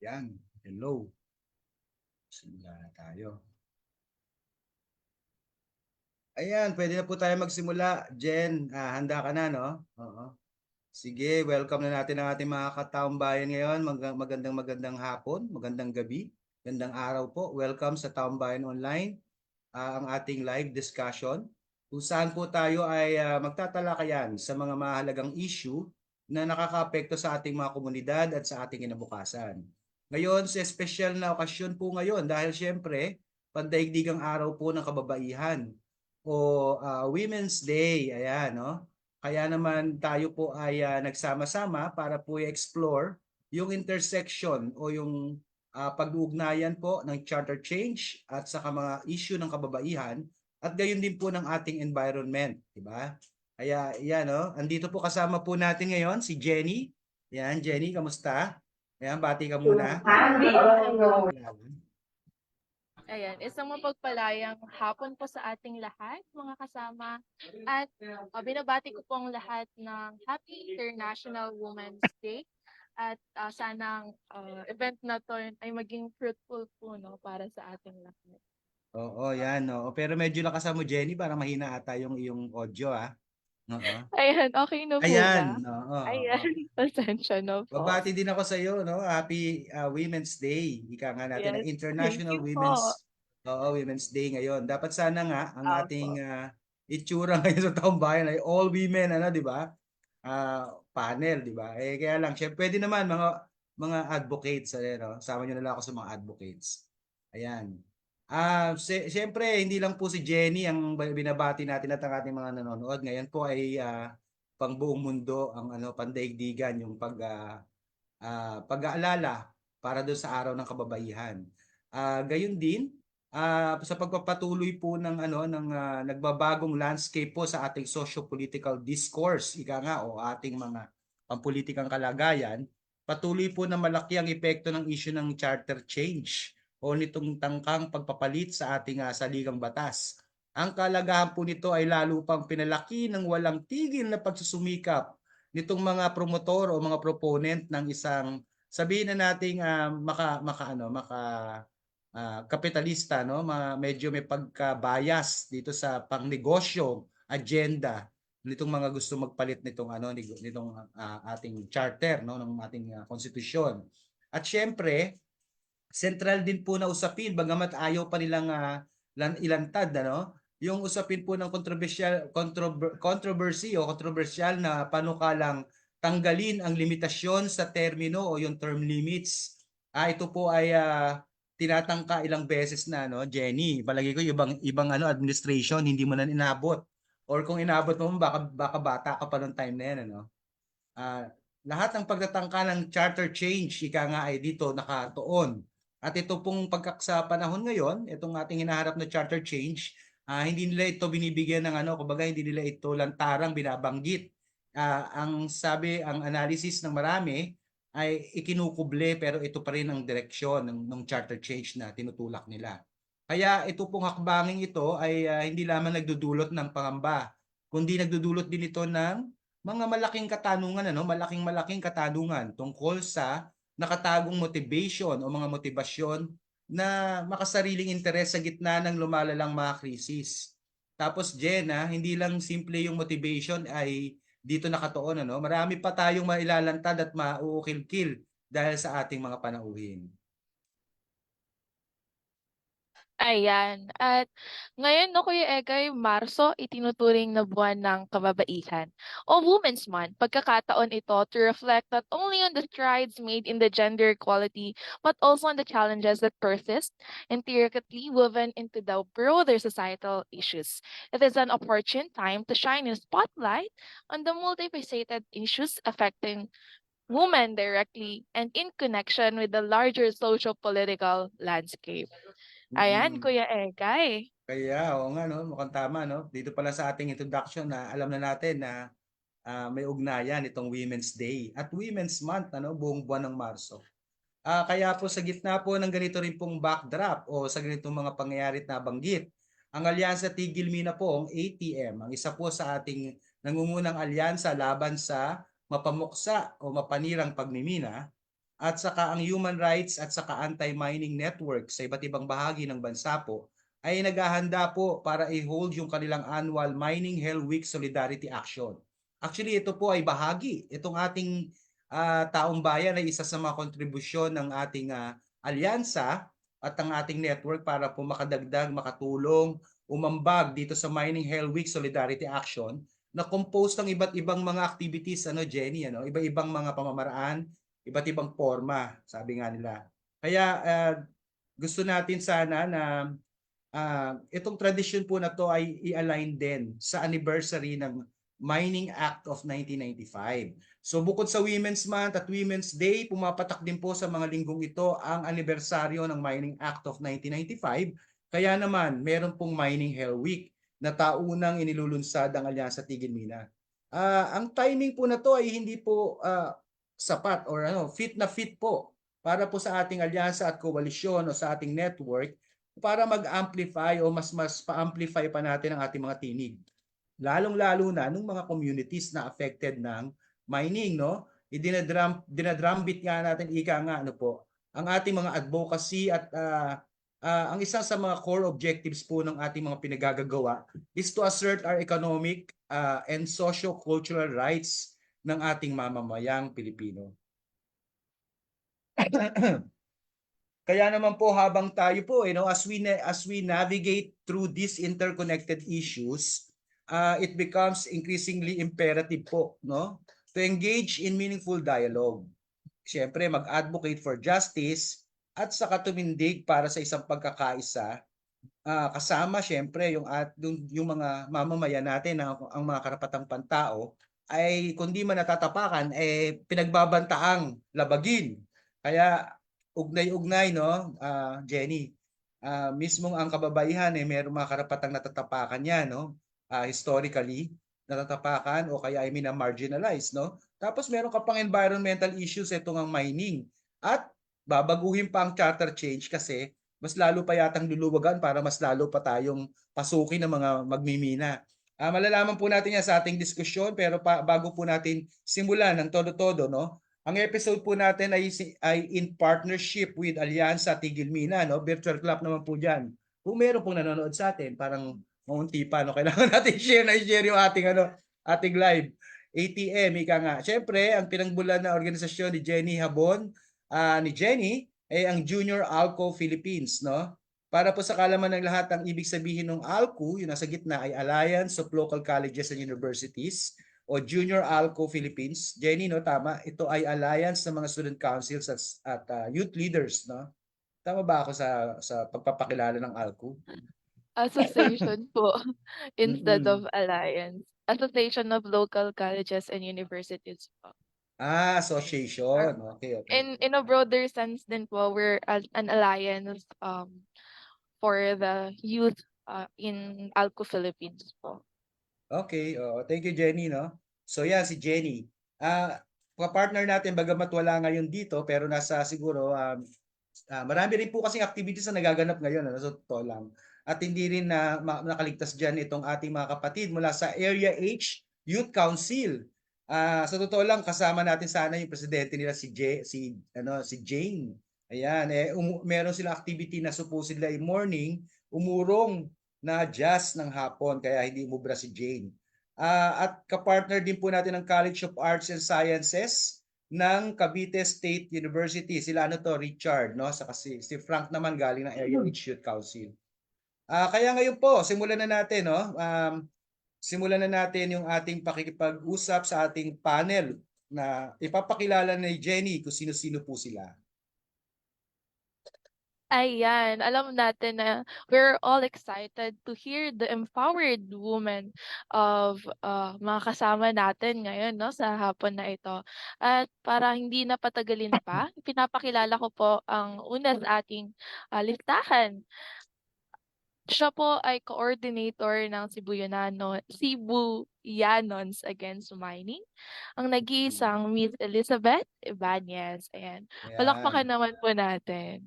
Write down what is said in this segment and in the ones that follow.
Yan. Hello. Simula na tayo. Ayan, pwede na po tayo magsimula. Jen, handa ka na, no? Oo. Sige, welcome na natin ang ating mga kataong bayan ngayon. Magandang hapon, magandang gabi, magandang araw po. Welcome sa Taong Bayan Online, ang ating live discussion. Kung saan po tayo ay magtatalakayan sa mga mahalagang issue na nakakaapekto sa ating mga komunidad at sa ating kinabukasan. Ngayon, sa espesyal na okasyon po ngayon dahil siyempre, pandaigdigang araw po ng kababaihan o Women's Day. Ayan, no? Kaya naman tayo po ay nagsama-sama para po i-explore yung intersection o yung pag-uugnayan po ng charter change at saka mga issue ng kababaihan at gayon din po ng ating environment, di ba? Kaya yan, no? Andito po kasama po natin ngayon si Jenny. Yan, Jenny, kamusta? Ayan, bati ka muna. Ayan, isang mapagpalayang hapon po sa ating lahat, mga kasama. At binabati ko pong lahat ng Happy International Women's Day. At sanang event na to ay maging fruitful po no, para sa ating lahat. Oo, yan. No? Pero medyo lakas mo, Jenny, para mahina ata yung iyong audio, ah. Oo. Ayan, okay na po ba? Ayan. Oo, Ayan, oo. pasensya na po. Babati din ako sa iyo, no? Happy Women's Day. Ika nga natin ng Yes, thank International you po. Women's Day ngayon. Dapat sana nga ang Opo. ating itsura ngayon sa taong bayan ay all women, ano, 'di ba? Panel, 'di ba? Eh kaya lang, syempre pwede naman mga advocates, no? Sama niyo na lang ako sa mga advocates. Ayan. Siyempre, hindi lang po si Jenny ang binabati natin at ang ating mga nanonood. Ngayon po ay pang buong mundo ang pandaigdigan yung pag-aalala para doon sa araw ng kababaihan. Gayon din sa pagpapatuloy po ng nagbabagong landscape po sa ating socio-political discourse, ika nga o ating mga pampulitikang kalagayan, patuloy po na malaki ang epekto ng issue ng charter change o nitong tangkang pagpapalit sa ating saligang batas. Ang kalagahan po nito ay lalo pang pinalaki ng walang tigil na pagsusumikap nitong mga promotor o mga proponent ng isang, sabihin na nating kapitalista, no, medyo may pagka-bias dito sa pangnegosyo agenda nitong mga gusto magpalit nitong ating charter, no, ng ating konstitusyon. At syempre, central din po na usapin bagamat ayaw pa nilang ilantad, ano, yung usapin po ng controversial na panukalang tanggalin ang limitasyon sa termino o yung term limits. Ito po ay tinatangka ilang beses na, no, Jenny. Palagi ko ibang administration hindi mo na inabot. Or kung inabot mo baka bata ka pa noong time na yan, ano. Ah, Lahat ng pagtatangka ng charter change, ika nga ay dito nakatuon. At ito pong sa panahon ngayon, itong ating hinaharap na charter change, hindi nila ito binibigyan ng kumbaga hindi nila ito lantarang binabanggit. Ang analysis ng marami ay ikinukuble pero ito pa rin ang direksyon ng charter change na tinutulak nila. Kaya ito pong hakbanging ito ay hindi lamang nagdudulot ng pangamba, kundi nagdudulot din ito ng mga malaking katanungan, malaking katanungan tungkol sa nakatagong motivation o mga motibasyon na makasariling interes sa gitna ng lumalalang mga krisis. Tapos Jen, hindi lang simple yung motivation ay dito nakatuon, ano? Marami pa tayong mailalantad at mauukil-kil dahil sa ating mga panauhin. Ayan. At ngayon, no, Kuya Egay, Marso, itinuturing na buwan ng kababaihan o Women's Month. Pagkakataon ito to reflect not only on the strides made in the gender equality, but also on the challenges that persist, intricately woven into the broader societal issues. It is an opportune time to shine a spotlight on the multifaceted issues affecting women directly and in connection with the larger social-political landscape. Ayan, Mm-mm. Kuya Egay. Kaya, oo nga, no? Mukhang tama, no? Dito pala sa ating introduction na alam na natin na may ugnayan itong Women's Day at Women's Month, buong buwan ng Marso. Kaya po sa gitna po ng ganito rin pong backdrop o sa ganitong mga pangyayari na banggit, ang Alyansa Tigil Mina po, ang ATM, ang isa po sa ating nangungunang alyansa laban sa mapamuksa o mapanirang pagmimina, at saka ang human rights at saka anti-mining network sa iba't ibang bahagi ng bansa po ay naghahanda po para i-hold yung kanilang annual Mining Hell Week Solidarity Action. Actually, ito po ay bahagi. Itong ating taong bayan ay isa sa mga kontribusyon ng ating alyansa at ang ating network para po makadagdag, makatulong, umambag dito sa Mining Hell Week Solidarity Action na composed ng iba't ibang mga activities, ano Jenny, ano, iba-ibang mga pamamaraan, iba't ibang forma, sabi nga nila. Kaya gusto natin sana na itong tradisyon po na to ay i-align din sa anniversary ng Mining Act of 1995. So bukod sa Women's Month at Women's Day, pumapatak din po sa mga linggong ito ang anibersaryo ng Mining Act of 1995. Kaya naman, meron pong Mining Hell Week na taunang inilulunsad ang Alyansa Tigil Mina. Ang timing po na to ay hindi po sapat or fit na fit po para po sa ating alyansa at koalisyon o sa ating network para mag-amplify o mas pa-amplify pa natin ang ating mga tinig. Lalong-lalo na nung mga communities na affected ng mining, no? Dinadrumbeat nga natin ika nga ano po, ang ating mga advocacy at ang isa sa mga core objectives po ng ating mga pinagagagawa is to assert our economic and socio-cultural rights ng ating mamamayang Pilipino. Kaya naman po habang tayo po as we navigate through these interconnected issues, it becomes increasingly imperative po to engage in meaningful dialogue. Siyempre mag-advocate for justice at saka tumindig para sa isang pagkakaisa, kasama siyempre yung mga mamamayan natin ang mga karapatang pantao ay kundi man natatapakan pinagbabantaang labagin. Kaya ugnay-ugnay Jenny, mismong ang kababaihan mayroong mga karapatang natatapakan niya historically natatapakan o kaya ay mina-marginalize Tapos meron ka pang environmental issues itong ang mining at babaguhin pa ang charter change kasi mas lalo pa yatang luluwagan para mas lalo pa tayong pasukin ng mga magmimina. Malalaman po natin yan sa ating diskusyon pero bago po natin simulan ng todo-todo ang episode po natin ay in partnership with Alyansa Tigil Mina, virtual club naman po diyan. Kung meron pong nanonood sa atin, parang maunti pa kailangan natin i-share yung ating live. ATM, ika nga. Siyempre, ang pinangbulan na organisasyon ni Jenny Habon, ni Jenny, ay ang Junior ALCO Philippines, Para po sa kalaman ng lahat, ang ibig sabihin ng ALCO, yung nasa gitna ay Alliance of Local Colleges and Universities, o Junior ALCO Philippines. Jenny, tama, ito ay alliance ng mga student councils at youth leaders, Tama ba ako sa pagpapakilala ng ALCO? Association po instead Mm-mm. of alliance. Association of Local Colleges and Universities po. Association. Or Okay. in a broader sense din po, we're an alliance for the youth in ALCO Philippines po. Okay. Thank you, Jenny, So yan, si Jenny. Partner natin, bagamat wala ngayon dito, pero nasa siguro, marami rin po kasing activities na nagaganap ngayon, so totoo lang. At hindi rin nakaligtas dyan itong ating mga kapatid mula sa Area H Youth Council. Sa totoo lang, kasama natin sana yung presidente nila si Jane. Ayan, meron silang activity na supposedly morning, umurong na jazz ng hapon, kaya hindi umubra si Jane. At kapartner din po natin ang College of Arts and Sciences ng Cavite State University. Sila Richard, Saka si Frank naman galing ng Area H Youth Council. Kaya ngayon po, simulan na natin, simulan na natin yung ating pakikipag-usap sa ating panel na ipapakilala ni Jenny kung sino-sino po sila. Ayan, alam natin na we're all excited to hear the empowered women of mga kasama natin ngayon sa hapon na ito. At para hindi na patagalin pa, pinapakilala ko po ang una sa ating listahan. Siya po ay coordinator ng Cebuyanons Against Mining, ang nag-iisang Miss Elizabeth Ibanez. Ayan, palakpakan Ayan. naman po natin.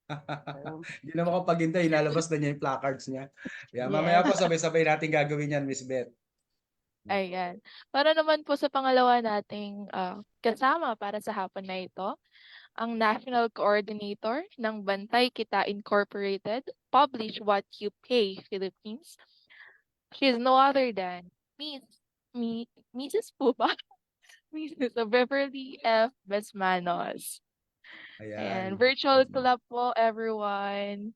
Hindi na makapaghintay, ilalabas na niya yung placards niya. Yeah, mamaya Yes. po sabay-sabay natin gagawin yan, Miss Beth. Ayan. Para naman po sa pangalawa nating kasama para sa hapon na ito, ang National Coordinator ng Bantay Kita Incorporated, Publish What You Pay Philippines. She is no other than Mrs. po ba? Mrs. Beverly F. Besmanos. Ayan, Ayan. virtual clap po everyone.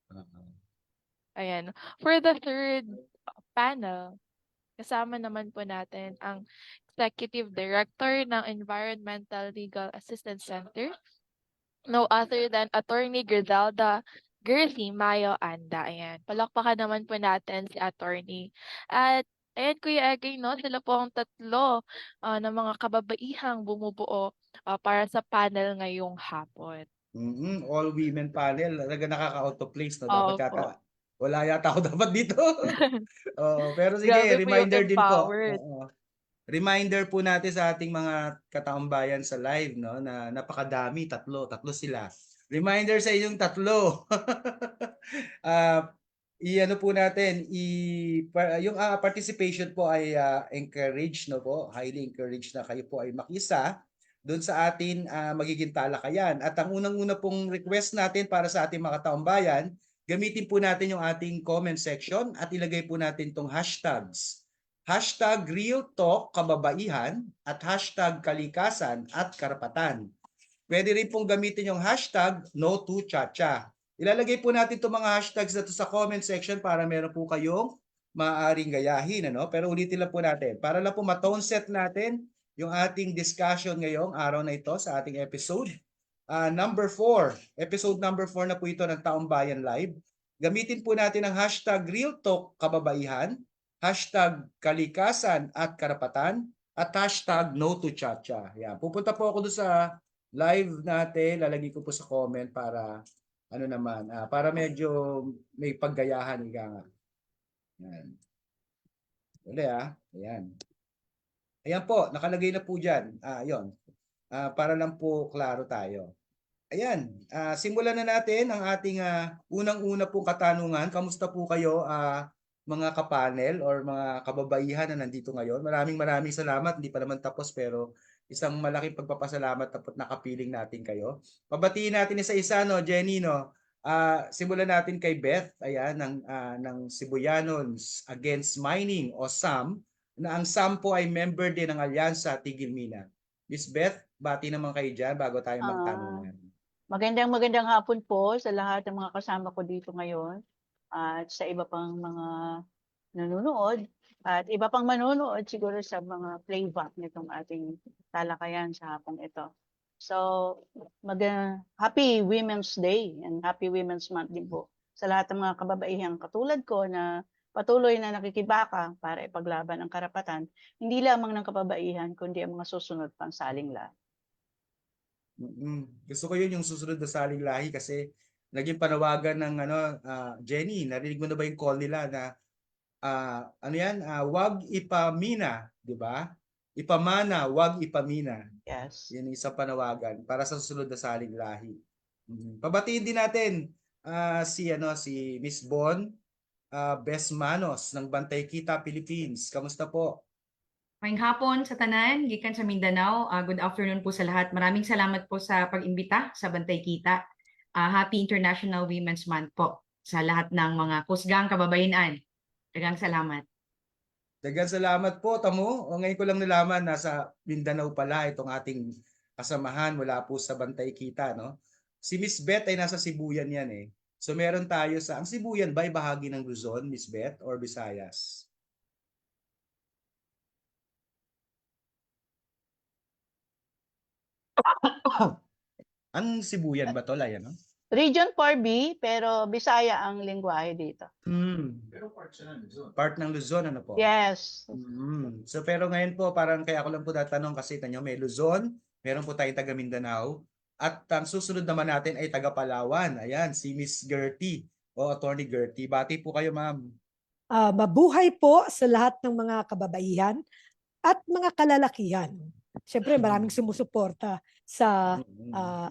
Oo. Ayan. For the third panel, kasama naman po natin ang Executive Director ng Environmental Legal Assistance Center, no other than Attorney Griselda Gerthy Mayo Anda. Ayan, palakpakan naman po natin si Attorney. At ayan, Kuya Egay, no, sila po ang tatlo ng mga kababaihang bumubuo para sa panel ngayong hapon. All women panel. Talaga nakaka-out of place, no? Dapat Opo. yata, wala yata ako dapat dito. Oo, pero sige, Grabe po yung reminder din po. empowered. Oo. Reminder po natin sa ating mga kataong bayan sa live, no, na napakadami, tatlo sila. Reminder sa inyong tatlo. I-ano po natin, yung participation po ay encouraged, no po, highly encouraged na kayo po ay makisa doon sa atin magiging talakayan. At ang unang-una pong request natin para sa ating mga kataong bayan, gamitin po natin yung ating comment section at ilagay po natin tong hashtags. Hashtag Real Talk Kababaihan at hashtag Kalikasan at Karapatan. Pwede rin pong gamitin yung hashtag No to Chacha. Ilalagay po natin itong mga hashtags na to sa comment section para meron po kayong maaaring gayahin. Ano? Pero ulitin lang po natin. Para lang po matone set natin yung ating discussion ngayong araw na ito sa ating episode. Number 4. Episode number 4 na po ito ng Taong Bayan Live. Gamitin po natin ang hashtag Real Talk Kababaihan, hashtag Kalikasan at Karapatan, at hashtag No to Chacha. Yan. Pupunta po ako doon sa live natin. Lalagay ko po sa comment para ano naman, para medyo may paggayahan. Yan. Uli Ayan. Ayan po, nakalagay na po dyan. Yun. Para lang po klaro tayo. Ayan, simulan na natin ang ating unang-una pong katanungan. Kamusta po kayo mga kapanel or mga kababaihan na nandito ngayon? Maraming salamat. Hindi pa naman tapos pero isang malaking pagpapasalamat at nakapiling natin kayo. Pabatiin natin isa-isa, no, Jenny, no? Simulan natin kay Beth, ayan, ng Sibuyanons Against Mining o SAM, na ang SAM po ay member din ng Alyansa Tigil Mina. Miss Beth, bati naman kayo dyan bago tayo magtanungan. Magandang hapon po sa lahat ng mga kasama ko dito ngayon at sa iba pang mga nanonood at iba pang manonood siguro sa mga playback nitong ating talakayan sa hapong ito. So, Happy Women's Day and Happy Women's Month din po sa lahat ng mga kababaihang katulad ko na patuloy na nakikibaka para ipaglaban ang karapatan, hindi lamang ng kababaihan kundi ang mga susunod pang saling lahi. Gusto ko yun yung susunod na saling lahi kasi naging panawagan ng Jenny, narinig mo na ba yung call nila na wag ipamina, di ba? Ipamana, wag ipamina. Yes. Yan yung isang panawagan para sa susunod na saling lahi. Pabatiin din natin si Miss Bon Besmanos ng Bantay Kita Philippines. Kamusta po? Maayong hapon sa tanan, gikan sa Mindanao. Good afternoon po sa lahat. Maraming salamat po sa pag-imbita sa Bantay Kita. Happy International Women's Month po sa lahat ng mga kusgang kababayan. Daghang salamat. Daghang salamat po, Tamo. Ngayon ko lang nalaman nasa Mindanao pala itong ating kasamahan mula po sa Bantay Kita, no? Si Miss Beth ay nasa Sibuyan yan eh. So meron tayo ang Sibuyan ba ay bahagi ng Luzon, Miss Beth, or Visayas? Ang Sibuyan ba to, Laya, no? Region 4B, pero Bisaya ang lengguwahe dito. Pero part siya ng Luzon. Part ng Luzon, ano po? Yes. So pero ngayon po, parang kaya ako lang po tatanong kasi tanyo, may Luzon, meron po tayong taga Mindanao, at ang susunod naman natin ay taga Palawan. Ayan, si Miss Gertie o Attorney Gertie. Bati po kayo, ma'am. Mabuhay po sa lahat ng mga kababaihan at mga kalalakihan. Siyempre, maraming sumusuporta sa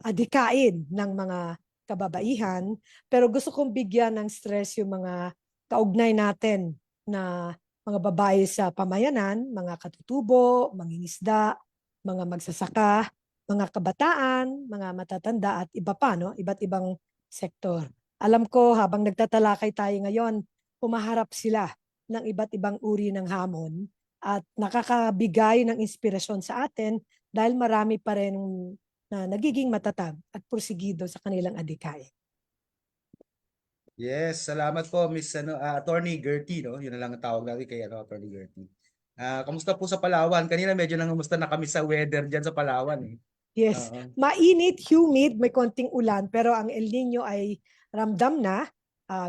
adikain ng mga kababaihan, pero gusto kong bigyan ng stress yung mga kaugnay natin na mga babae sa pamayanan, mga katutubo, mangingisda, mga magsasaka, mga kabataan, mga matatanda at iba pa, no? Iba't ibang sektor. Alam ko habang nagtatalakay tayo ngayon, humaharap sila ng iba't ibang uri ng hamon at nakakabigay ng inspirasyon sa atin dahil marami pa rin na nagiging matatag at pursigido sa kanilang adhikain. Yes, salamat po Miss Attorney Gertie, no? Yun na lang ang tawag natin kay Attorney Gertie. Kamusta po sa Palawan? Kanina medyo nangamusta na kami sa weather diyan sa Palawan eh. Yes, Oo. mainit, humid, may konting ulan, pero ang El Nino ay ramdam na.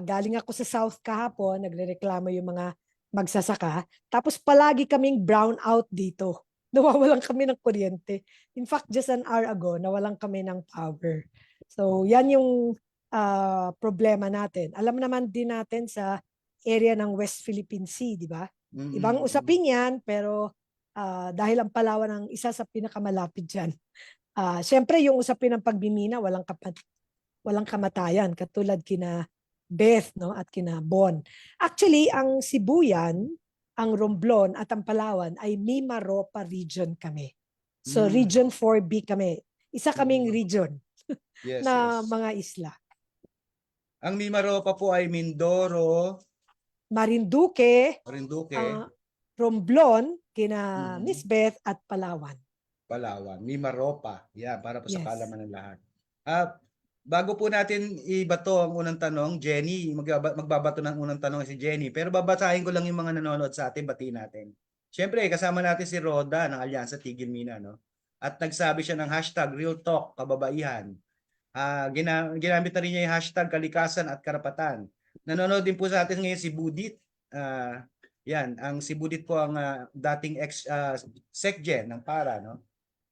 Galing ako sa South kahapon, nagrereklamo yung mga magsasaka. Tapos palagi kaming brown out dito. Nawawalan kami ng kuryente. In fact, just an hour ago, nawalan kami ng power. So, yan yung problema natin. Alam naman din natin sa area ng West Philippine Sea, di ba? Ibang usapin yan, pero dahil ang Palawan ang isa sa pinakamalapit dyan. Siyempre, yung usapin ng pagmimina, walang kamatayan, katulad kina Beth, no, at kina Bon. Actually, ang Sibuyan, ang Romblon at ang Palawan ay Mimaropa region kami. So, Region 4B kami. Isa kaming region Yes, na yes. mga isla. Ang Mimaropa po ay Mindoro, Marinduque, Marinduque, Romblon, kina Mhm. Miss Beth at Palawan. Palawan, Mimaropa. Yeah, para po sa Yes. kaalaman ng lahat. Bago po natin ibato ang unang tanong, Jenny, magbabato ng unang tanong si Jenny, pero babasahin ko lang yung mga nanonood sa atin, batiin natin. Siyempre, kasama natin si Roda ng Alyansa Tigil Mina, no? At nagsabi siya ng hashtag Real Talk Kababaihan. Ginamit na rin niya yung hashtag Kalikasan at Karapatan. Nanonood din po sa atin ngayon si Budit. Yan, si Budit po ang dating ex-SecGen ng PARA, no?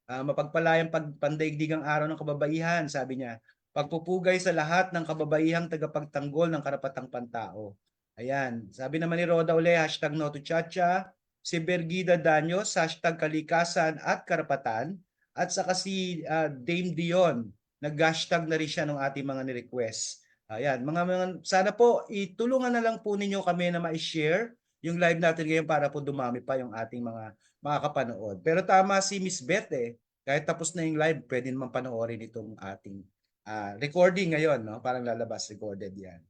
Mapagpalayang pandaigdigang araw ng kababaihan, sabi niya. Pagpupugay sa lahat ng kababaihang tagapagtanggol ng karapatang pantao. Ayan, sabi naman ni Roda uli, hashtag no to chacha. Si Bergida Daños, hashtag kalikasan at karapatan. At saka si Dame Dion, nag-hashtag na rin siya ng ating mga ni-request. Ayan, sana po itulungan na lang po ninyo kami na ma-share yung live natin ngayon para po dumami pa yung ating mga makakapanood. Pero tama si Miss Beth eh. Kahit tapos na yung live, pwede naman panoorin itong ating recording ngayon, no? Parang lalabas recorded yan.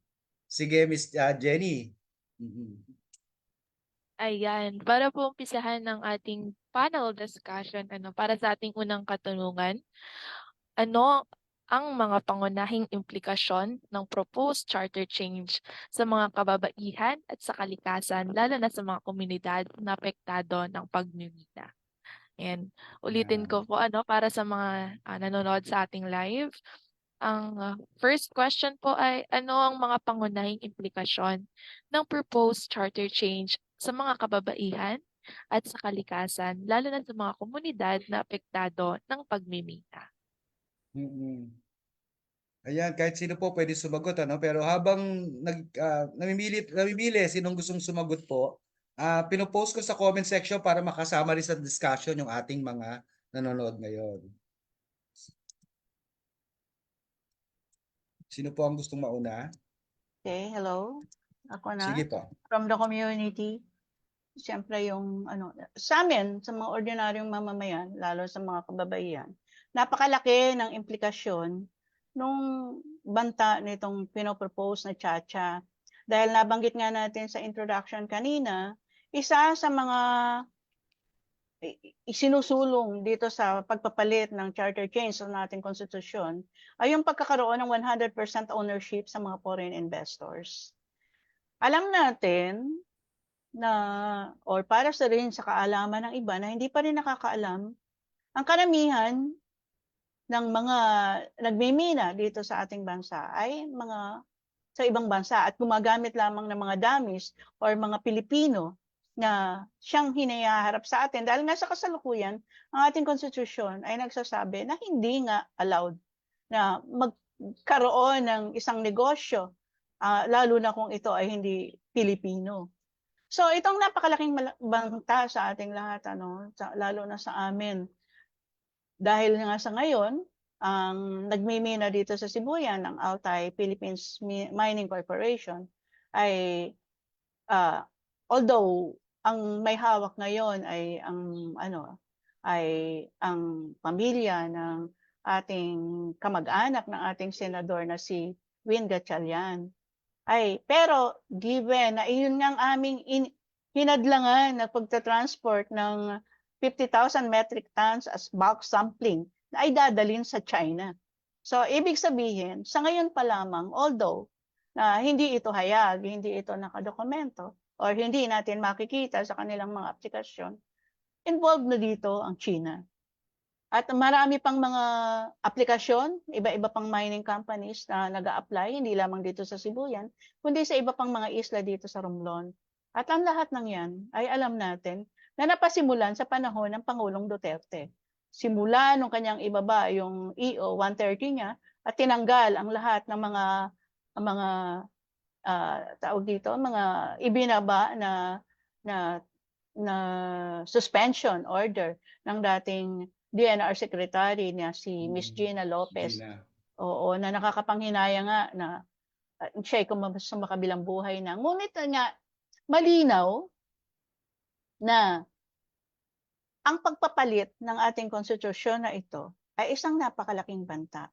Sige, Miss Jenny. Ayan, para po umpisahan ng ating panel discussion, para sa ating unang katanungan, ano ang mga pangunahing implikasyon ng proposed charter change sa mga kababaihan at sa kalikasan, lalo na sa mga komunidad na apektado ng pagmimina? And ulitin ko po para sa mga nanonood sa ating live. Ang first question po ay ano ang mga pangunahing implikasyon ng proposed charter change sa mga kababaihan at sa kalikasan, lalo na sa mga komunidad na apektado ng pagmimina? Ayan, kahit sino po pwede sumagot, Pero habang namimili sinong gustong sumagot po, pinopost ko sa comment section para makasama rin sa discussion yung ating mga nanonood ngayon. Sino po ang gustong mauna? Okay, hello. Ako na. Sige po. From the community. Siyempre sa amin, sa mga ordinaryong mamamayan, lalo sa mga kababaihan, napakalaki ng implikasyon nung banta nitong pinopropose na Chacha. Dahil nabanggit nga natin sa introduction kanina, isa sa mga isinusulong dito sa pagpapalit ng charter change sa ating konstitusyon ay yung pagkakaroon ng 100% ownership sa mga foreign investors. Alam natin na, or para sa rin sa kaalaman ng iba na hindi pa rin nakakaalam, ang karamihan ng mga nagmimina dito sa ating bansa ay mga sa ibang bansa at gumagamit lamang ng mga dummies or mga Pilipino na siyang hinaharap sa atin dahil nga sa kasalukuyan, ang ating konstitusyon ay nagsasabi na hindi nga allowed na magkaroon ng isang negosyo, lalo na kung ito ay hindi Pilipino. So itong napakalaking banta sa ating lahat, lalo na sa amin. Dahil nga sa ngayon, ang nagmimina dito sa Sibuyan, ng Altai Philippines Mining Corporation, ay although ang may hawak ngayon ay ang ay ang pamilya ng ating kamag-anak ng ating senador na si Win Gatchalian. Pero given na iyon nga ang aming hinadlangan na pagta-transport ng 50,000 metric tons as bulk sampling na ay dadalhin sa China. So, ibig sabihin, sa ngayon pa lamang, although na hindi ito hayag, hindi ito nakadokumento, or hindi natin makikita sa kanilang mga aplikasyon, involved na dito ang China. At marami pang mga aplikasyon, iba-iba pang mining companies na nag-a-apply, hindi lamang dito sa Sibuyan, kundi sa iba pang mga isla dito sa Romblon. At ang lahat ng yan ay alam natin na napasimulan sa panahon ng Pangulong Duterte. Simula nung kanyang ibaba yung EO 130 niya at tinanggal ang lahat ng mga tawag dito, mga ibinaba na suspension order ng dating DNR Secretary na si Miss Gina Lopez. Oo, na nakakapanghinaya nga na siya'y sa makabilang buhay na. Ngunit nga, malinaw na ang pagpapalit ng ating konstitusyon na ito ay isang napakalaking banta.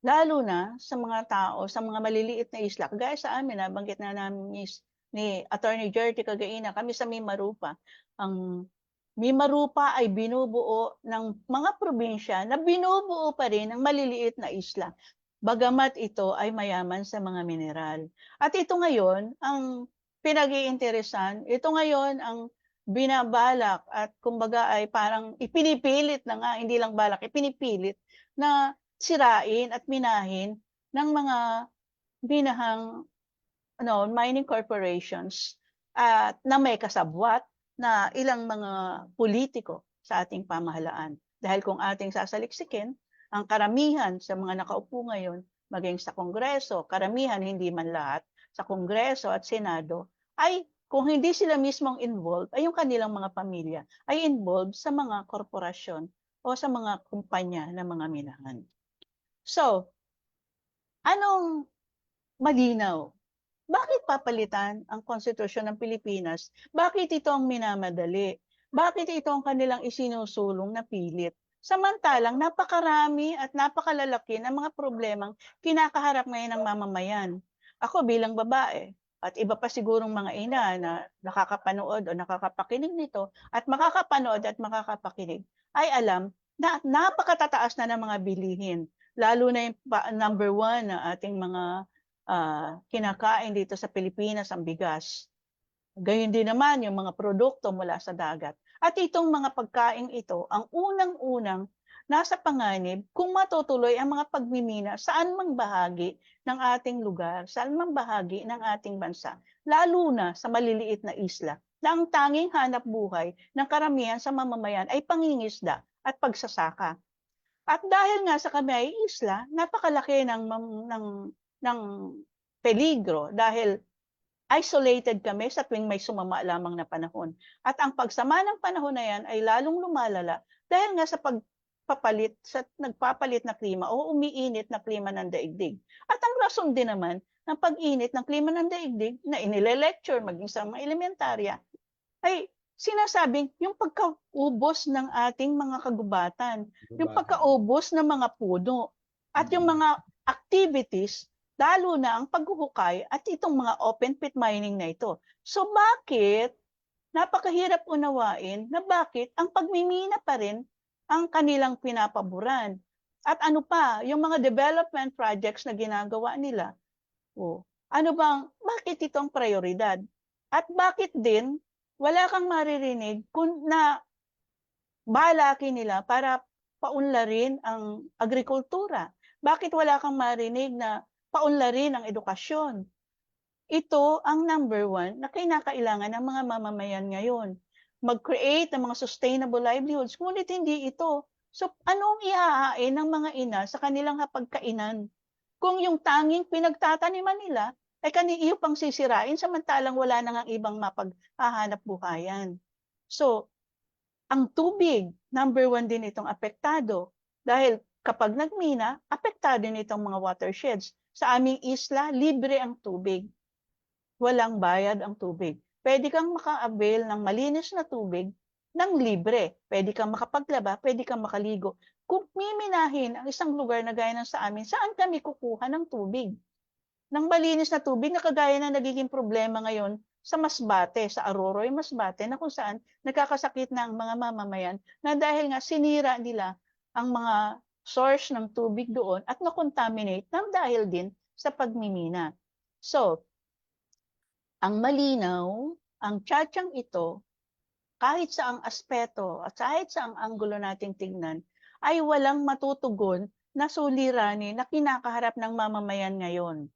Lalo na sa mga tao, sa mga maliliit na isla. Kagaya sa amin, banggit na namin ni Attorney Jerry Cagaina, kami sa Mimarupa. Ang Mimarupa ay binubuo ng mga probinsya na binubuo pa rin ng maliliit na isla. Bagamat ito ay mayaman sa mga mineral. At ito ngayon, ang pinag-iinteresan, ito ngayon ang binabalak at kumbaga ay parang ipinipilit na nga, hindi lang balak, ipinipilit na sirain at minahin ng mga binahang mining corporations at na may kasabwat na ilang mga politiko sa ating pamahalaan. Dahil kung ating sasaliksikin, ang karamihan sa mga nakaupo ngayon, maging sa Kongreso, karamihan hindi man lahat, sa Kongreso at Senado, ay kung hindi sila mismong involved, ay yung kanilang mga pamilya ay involved sa mga korporasyon o sa mga kumpanya ng mga minahan. So, anong malinaw? Bakit papalitan ang konstitusyon ng Pilipinas? Bakit ito ang minamadali? Bakit ito ang kanilang isinusulong na pilit? Samantalang napakarami at napakalalaki ng mga problemang kinakaharap ngayon ng mamamayan. Ako bilang babae, at iba pa sigurong mga ina na nakakapanood o nakakapakinig nito, at makakapanood at makakapakinig, ay alam na napakatataas na ng mga bilihin. Lalo na yung number 1 na ating mga kinakain dito sa Pilipinas, ang bigas. Gayun din naman yung mga produkto mula sa dagat. At itong mga pagkain ito, ang unang-unang nasa panganib kung matutuloy ang mga pagmimina saan mang bahagi ng ating lugar, saan mang bahagi ng ating bansa, lalo na sa maliliit na isla, na ang tanging hanap buhay ng karamihan sa mamamayan ay pangingisda at pagsasaka. At dahil nga sa kami ay isla, napakalaki ng peligro dahil isolated kami sa tuwing may sumama lamang na panahon. At ang pagsama ng panahon na yan ay lalong lumalala dahil nga sa nagpapalit na klima o umiinit na klima ng daigdig. At ang rason din naman ng pag-init ng klima ng daigdig na inile-lecture maging sa mga elementarya ay sinasabing yung pagkaubos ng ating mga kagubatan, yung pagkaubos ng mga puno, at yung mga activities, lalo na ang paghuhukay at itong mga open pit mining na ito. So bakit napakahirap unawain na bakit ang pagmimina pa rin ang kanilang pinapaboran? At ano pa, yung mga development projects na ginagawa nila, bakit ito ang prioridad? At bakit din wala kang maririnig kung na balakin nila para paunlarin ang agrikultura? Bakit wala kang marinig na paunlarin ang edukasyon? Ito ang number 1 na kinakailangan ng mga mamamayan ngayon. Mag-create ng mga sustainable livelihoods, ngunit hindi ito. So, anong iahain ng mga ina sa kanilang hapagkainan? Kung yung tanging pinagtataniman nila ay iyo pang sisirain samantalang wala nang ibang mapaghahanap buhayan. So, ang tubig, number 1 din itong apektado. Dahil kapag nagmina, apektado din itong mga watersheds. Sa aming isla, libre ang tubig. Walang bayad ang tubig. Pwede kang maka-avail ng malinis na tubig ng libre. Pwede kang makapaglaba, pwede kang makaligo. Kung miminahin ang isang lugar na gaya ng sa amin, saan kami kukuha ng tubig? Ng malinis na tubig na kagaya na nagiging problema ngayon sa Masbate, sa Aroroy, Masbate, na kung saan nagkakasakit na ang mga mamamayan na dahil nga sinira nila ang mga source ng tubig doon at na-contaminate ng dahil din sa pagmimina. So, ang malinaw, ang tsatsang ito, kahit sa ang aspeto at kahit sa ang anggulo nating tingnan, ay walang matutugon na suliranin na kinakaharap ng mamamayan ngayon.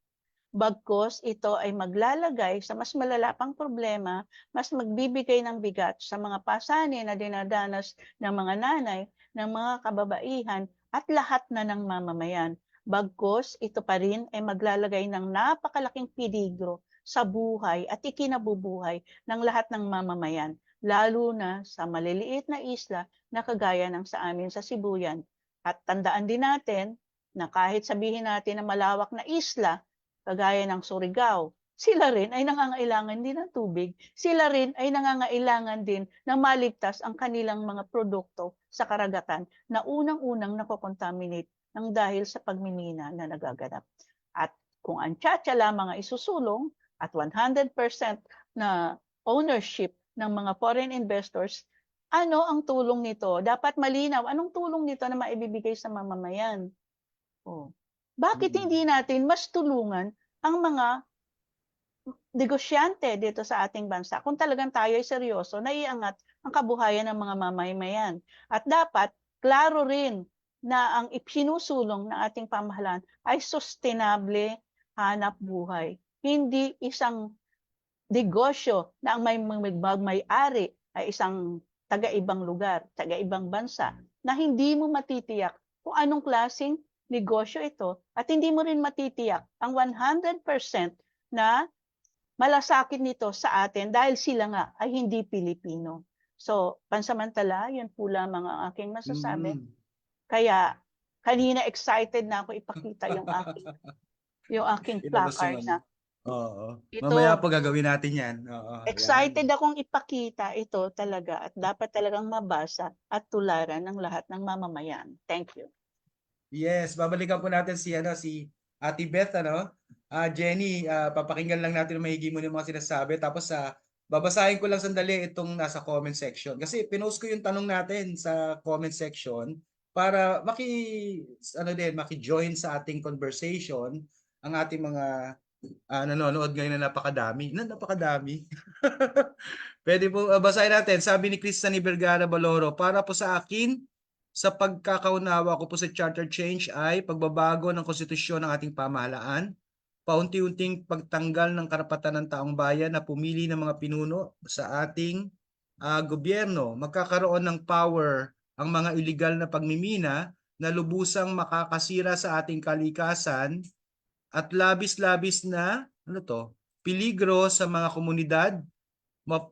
Bagkus ito ay maglalagay sa mas malala pang problema, mas magbibigay ng bigat sa mga pasanin na dinadanas ng mga nanay, ng mga kababaihan at lahat na ng mamamayan. Bagkus ito pa rin ay maglalagay ng napakalaking peligro sa buhay at ikinabubuhay ng lahat ng mamamayan, lalo na sa maliliit na isla na kagaya ng sa amin sa Sibuyan. At tandaan din natin na kahit sabihin natin na malawak na isla, kagaya ng Surigao, sila rin ay nangangailangan din ng tubig. Sila rin ay nangangailangan din na maligtas ang kanilang mga produkto sa karagatan na unang-unang nakokontaminate ng dahil sa pagmimina na nagaganap. At kung ang tiyatsa lamang ay isusulong at 100% na ownership ng mga foreign investors, ano ang tulong nito? Dapat malinaw, anong tulong nito na maibibigay sa mamamayan? Oh. Bakit hindi natin mas tulungan ang mga negosyante dito sa ating bansa kung talagang tayo ay seryoso na iangat ang kabuhayan ng mga mamamayan? At dapat, klaro rin na ang ipsinusulong ng ating pamahalaan ay sustainable hanap buhay. Hindi isang negosyo na ang may-ari ay isang taga-ibang lugar, taga-ibang bansa, na hindi mo matitiyak kung anong klaseng negosyo ito at hindi mo rin matitiyak ang 100% na malasakit nito sa atin dahil sila nga ay hindi Pilipino. So, pansamantala, yun po lamang ang aking masasabi. Kaya, kanina excited na ako ipakita yung aking Ilabas placard yung na Oo. ito. Mamaya po gagawin natin yan. Oo, Excited yan. akong ipakita ito talaga at dapat talagang mabasa at tularan ng lahat ng mamamayan. Thank you. Yes, babalikan po natin si Ate Beth, ano? Jenny, papakinggan lang natin mahigi mo yung mga sinasabi. Tapos babasahin ko lang sandali itong nasa comment section. Kasi pinost ko yung tanong natin sa comment section para maki-join sa ating conversation ang ating mga nanonood ngayon na napakadami. Pwede po basahin natin. Sabi ni Cristani Vergara Baloro, para po sa akin, sa pagkakaunawa ko po sa charter change ay pagbabago ng konstitusyon ng ating pamahalaan, paunti-unting pagtanggal ng karapatan ng taong bayan na pumili ng mga pinuno sa ating gobyerno. Magkakaroon ng power ang mga illegal na pagmimina na lubusang makakasira sa ating kalikasan at labis-labis na peligro sa mga komunidad,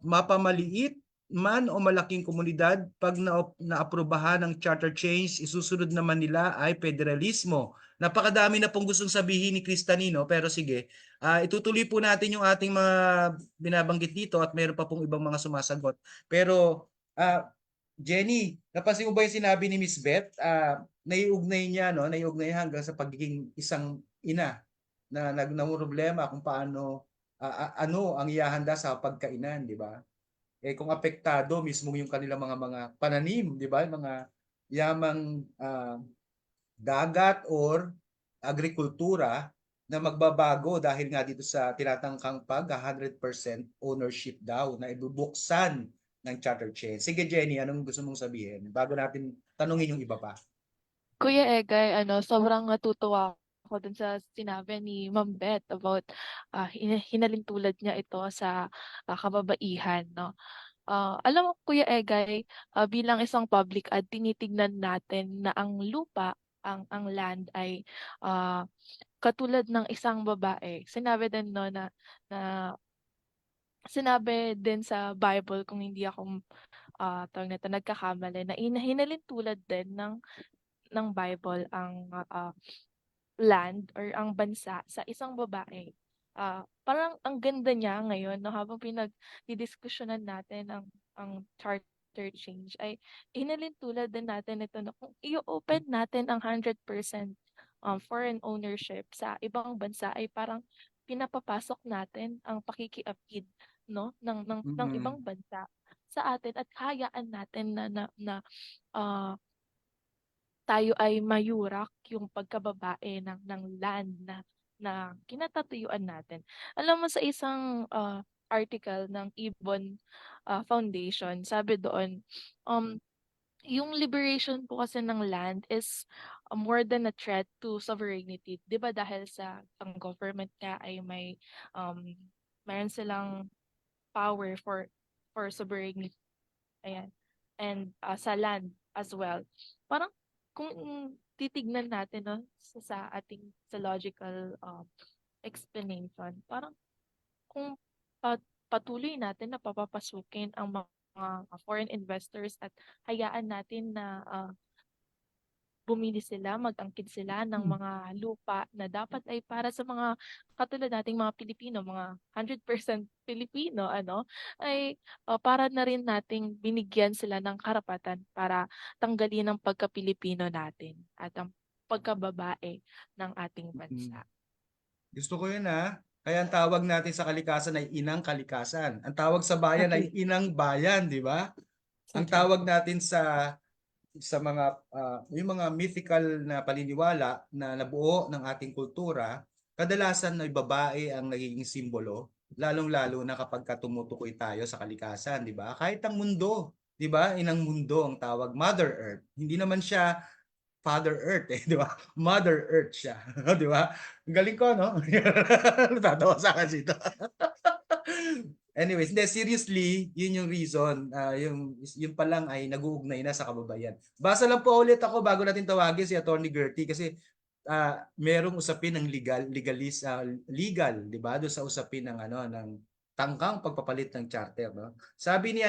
mapamaliit man o malaking komunidad. Pag naaprubahan ng charter change, isusunod naman nila ay federalismo. Napakadami na pong gustong sabihin ni Cristanino, pero sige, itutuloy po natin yung ating mga binabanggit dito at mayroon pa pong ibang mga sumasagot. Pero Jenny, napansin mo ba yung sinabi ni Miss Beth? Naiugnay niya, no? Naiugnay hanggang sa pagiging isang ina na problema kung paano ano ang ihahanda sa pagkainan, di ba? Kung apektado mismo yung kanilang mga pananim, di ba? Mga yamang dagat or agrikultura na magbabago dahil nga dito sa tinatangkang 100% ownership daw na ibubuksan ng charter chain. Sige Jenny, anong gusto mong sabihin bago natin tanungin yung iba pa? Kuya Egay, sobrang natutuwa ako dun sa sinabi ni Ma'am Beth about hinalin tulad niya ito sa kababaihan, no? Alam mo, Kuya Egay, bilang isang public ad, tinitignan natin na ang lupa, ang land ay katulad ng isang babae. Sinabi din no na sinabi din sa Bible, kung hindi ako tawag nito, nagkakamali, na hinalin tulad din ng Bible ang land or ang bansa sa isang babae. Parang ang ganda niya ngayon, no, habang pinagdidiskusyonan natin ang charter interchange ay hinalin tulad din natin ito na kung i-open natin ang 100% foreign ownership sa ibang bansa ay parang pinapapasok natin ang pakikiapid, no, ng ibang bansa sa atin at hayaan natin ah, tayo ay mayurak yung pagkababae ng land na kinatatayuan natin. Alam mo sa isang article ng Ibon Foundation, sabi doon, yung liberation po kasi ng land is more than a threat to sovereignty. 'Di ba dahil sa ang government nga ay mayroon silang power for sovereignty. Ayan. And sa land as well. Parang kung titignan natin, no, sa ating sa logical explanation, parang kung patuloy natin na papapasukin ang mga foreign investors at hayaan natin na bumili sila, mag-angkin sila ng mga lupa na dapat ay para sa mga katulad nating mga Pilipino, mga 100% Pilipino, ay para na rin nating binigyan sila ng karapatan para tanggalin ang pagka-Pilipino natin at ang pagkababae ng ating bansa. Gusto ko yun Kaya ang tawag natin sa kalikasan ay inang kalikasan. Ang tawag sa bayan ay inang bayan, di ba? Ang tawag natin sa mga yung mga mythical na paniniwala na nabuo ng ating kultura, kadalasan ay babae ang nagiging simbolo, lalong-lalo na kapag tumutukoy tayo sa kalikasan, di ba? Kahit ang mundo, di ba? Inang mundo ang tawag, Mother Earth. Hindi naman siya Father Earth, di ba? Mother Earth siya, di ba? Ang galing ko, no? Natatawa sa akin dito. Anyways, seriously, yun yung reason. Yun pa lang ay nag-uugnay na sa kababayan. Basa lang po ulit ako bago natin tawagin si Attorney Gertie kasi merong usapin ng legal, di ba? Doon sa usapin ng ng tangkang pagpapalit ng charter, no? Sabi ni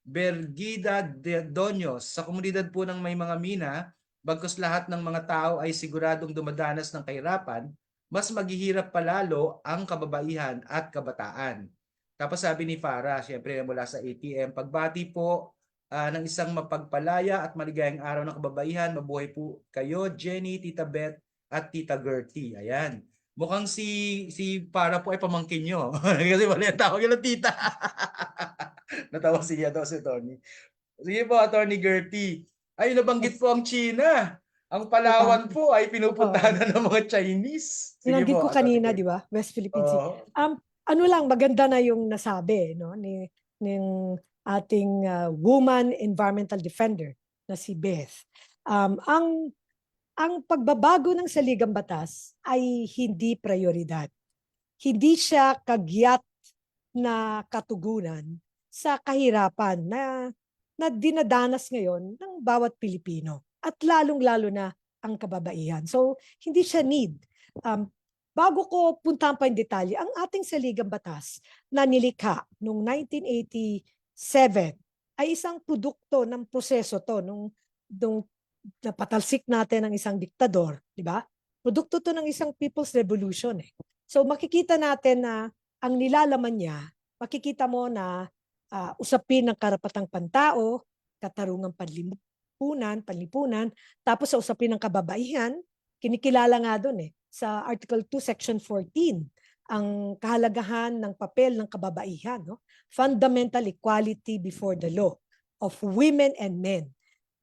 Bergida Donyos, sa komunidad po ng may mga mina, bagkus lahat ng mga tao ay siguradong dumadanas ng kahirapan, mas maghihirap palalo ang kababaihan at kabataan. Tapos sabi ni Farah, syempre mula sa ATM, pagbati po ng isang mapagpalaya at maligayang araw ng kababaihan. Mabuhay po kayo, Jenny, Tita Beth, at Tita Gertie. Ayan. Mukhang si Farah po ay pamangkin nyo. Kasi mali ang tawag ng tita. Natawa siya daw si Tony. Sige po, Attorney Gertie. Ay, nabanggit po ang China. Ang Palawan po ay pinupuntahan ng mga Chinese. Sige Sinanggit po, ko kanina, di ba? West Philippine Sea. Ano lang, maganda na yung nasabi, no, ng ating woman environmental defender na si Beth. Ang pagbabago ng saligang batas ay hindi prioridad. Hindi siya kagyat na katugunan sa kahirapan na dinadanas ngayon ng bawat Pilipino at lalong-lalo na ang kababaihan. So, hindi siya need. Bago ko puntahan pa yung detalye, ang ating saligang batas na nilikha noong 1987 ay isang produkto ng proseso to nung napatalsik natin ng isang diktador, di ba? Produkto to ng isang People's Revolution. So makikita natin na ang nilalaman niya, makikita mo na usapin ng karapatang pantao, katarungang panlipunan, tapos sa usapin ng kababaihan, kinikilala nga doon sa Article 2, Section 14, ang kahalagahan ng papel ng kababaihan, no? Fundamental equality before the law of women and men.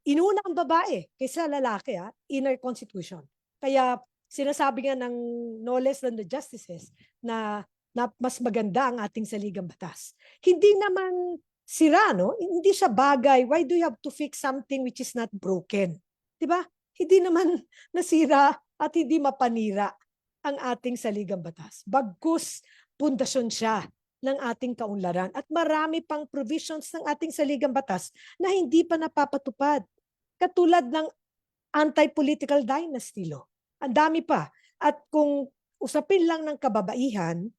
Inuna ang babae kaysa lalaki in our constitution. Kaya sinasabi nga ng no less than the justices na mas maganda ang ating saligang batas. Hindi naman sira, no? Hindi siya bagay. Why do you have to fix something which is not broken? Diba? Hindi naman nasira at hindi mapanira ang ating saligang batas. Bagkus pundasyon siya ng ating kaunlaran at marami pang provisions ng ating saligang batas na hindi pa napapatupad. Katulad ng anti-political dynasty law. Ang dami pa. At kung usapin lang ng kababaihan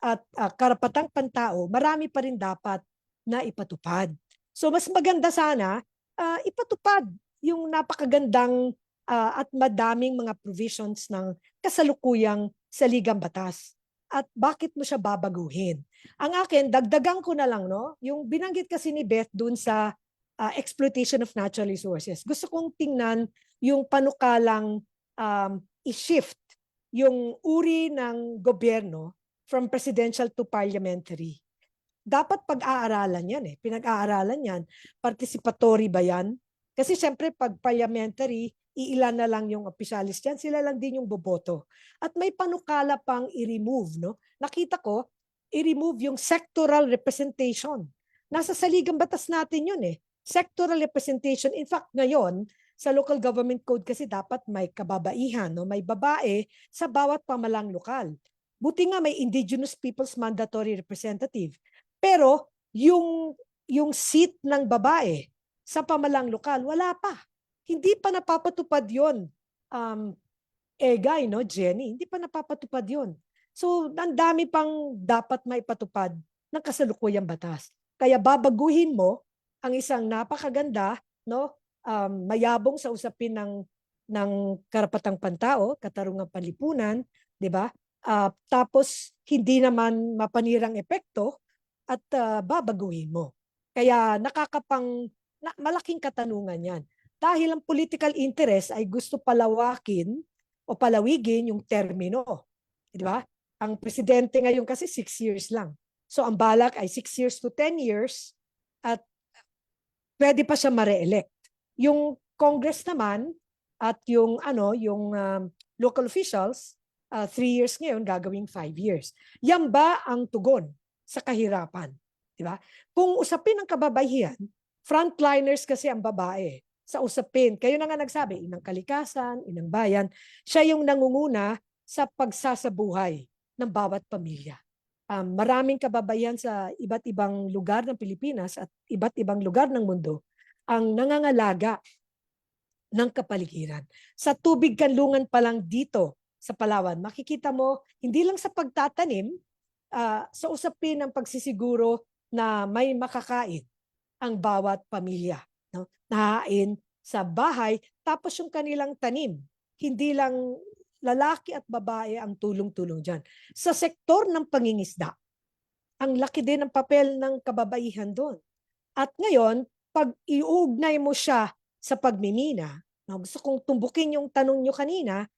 at karapatang pantao, marami pa rin dapat na ipatupad. So mas maganda sana ipatupad yung napakagandang at madaming mga provisions ng kasalukuyang saligang batas. at bakit mo siya babaguhin. Ang akin, dagdagan ko na lang, no? Yung binanggit kasi ni Beth dun sa exploitation of natural resources. Gusto kong tingnan yung panukalang i-shift yung uri ng gobyerno from presidential to parliamentary. Dapat pag-aaralan yan eh. Pinag-aaralan yan. Participatory ba yan? Kasi syempre pag parliamentary, iilan na lang yung opisyalis dyan, sila lang din yung boboto. At may panukala pang i-remove, no? Nakita ko, i-remove yung sectoral representation. Nasa saligang batas natin yun eh. Sectoral representation. In fact, ngayon, sa local government code kasi dapat may kababaihan, no? May babae sa bawat pamalang lokal. Buti nga may indigenous people's mandatory representative. Pero yung seat ng babae sa pamalang lokal, wala pa. Hindi pa napapatupad yun. Egay, no, Jenny? Hindi pa napapatupad yun. So, ang dami pang dapat maipatupad ng kasalukuyang batas. Kaya babaguhin mo ang isang napakaganda, no, mayabong sa usapin ng karapatang pantao, katarungang panlipunan, di ba? Tapos, hindi naman mapanirang epekto at babaguhin mo. Kaya malaking katanungan yan. Dahil ang political interest ay gusto palawakin o palawigin yung termino. Di ba? Ang presidente ngayon kasi 6 years lang. So ang balak ay 6 years to 10 years at pwede pa siya ma-re-elect. Yung Congress naman at yung local officials, 3 years ngayon gagawing 5 years. Yan ba ang tugon sa kahirapan? Di ba? Kung usapin ng kababaihan, frontliners kasi ang babae sa usapin. Kayo na nga nagsabi, inang kalikasan, inang bayan, siya yung nangunguna sa pagsasabuhay ng bawat pamilya. Maraming kababaihan sa iba't ibang lugar ng Pilipinas at iba't ibang lugar ng mundo ang nangangalaga ng kapaligiran. Sa tubig kanlungan pa lang dito sa Palawan, makikita mo, hindi lang sa pagtatanim, sa usapin ng pagsisiguro na may makakain ang bawat pamilya. No? Nahain sa bahay, tapos yung kanilang tanim. Hindi lang lalaki at babae ang tulong-tulong dyan. Sa sektor ng pangingisda, ang laki din ng papel ng kababaihan doon. At ngayon, pag iuugnay mo siya sa pagmimina, no, gusto kong tumbukin yung tanong nyo kanina,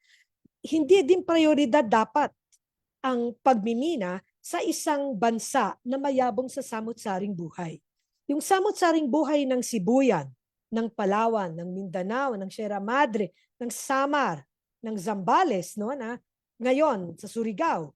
hindi din prioridad dapat ang pagmimina sa isang bansa na mayabong sa samut-saring buhay. Yung samut-saring buhay ng Sibuyan, ng Palawan, ng Mindanao, ng Sierra Madre, ng Samar, ng Zambales, no, na ngayon sa Surigao,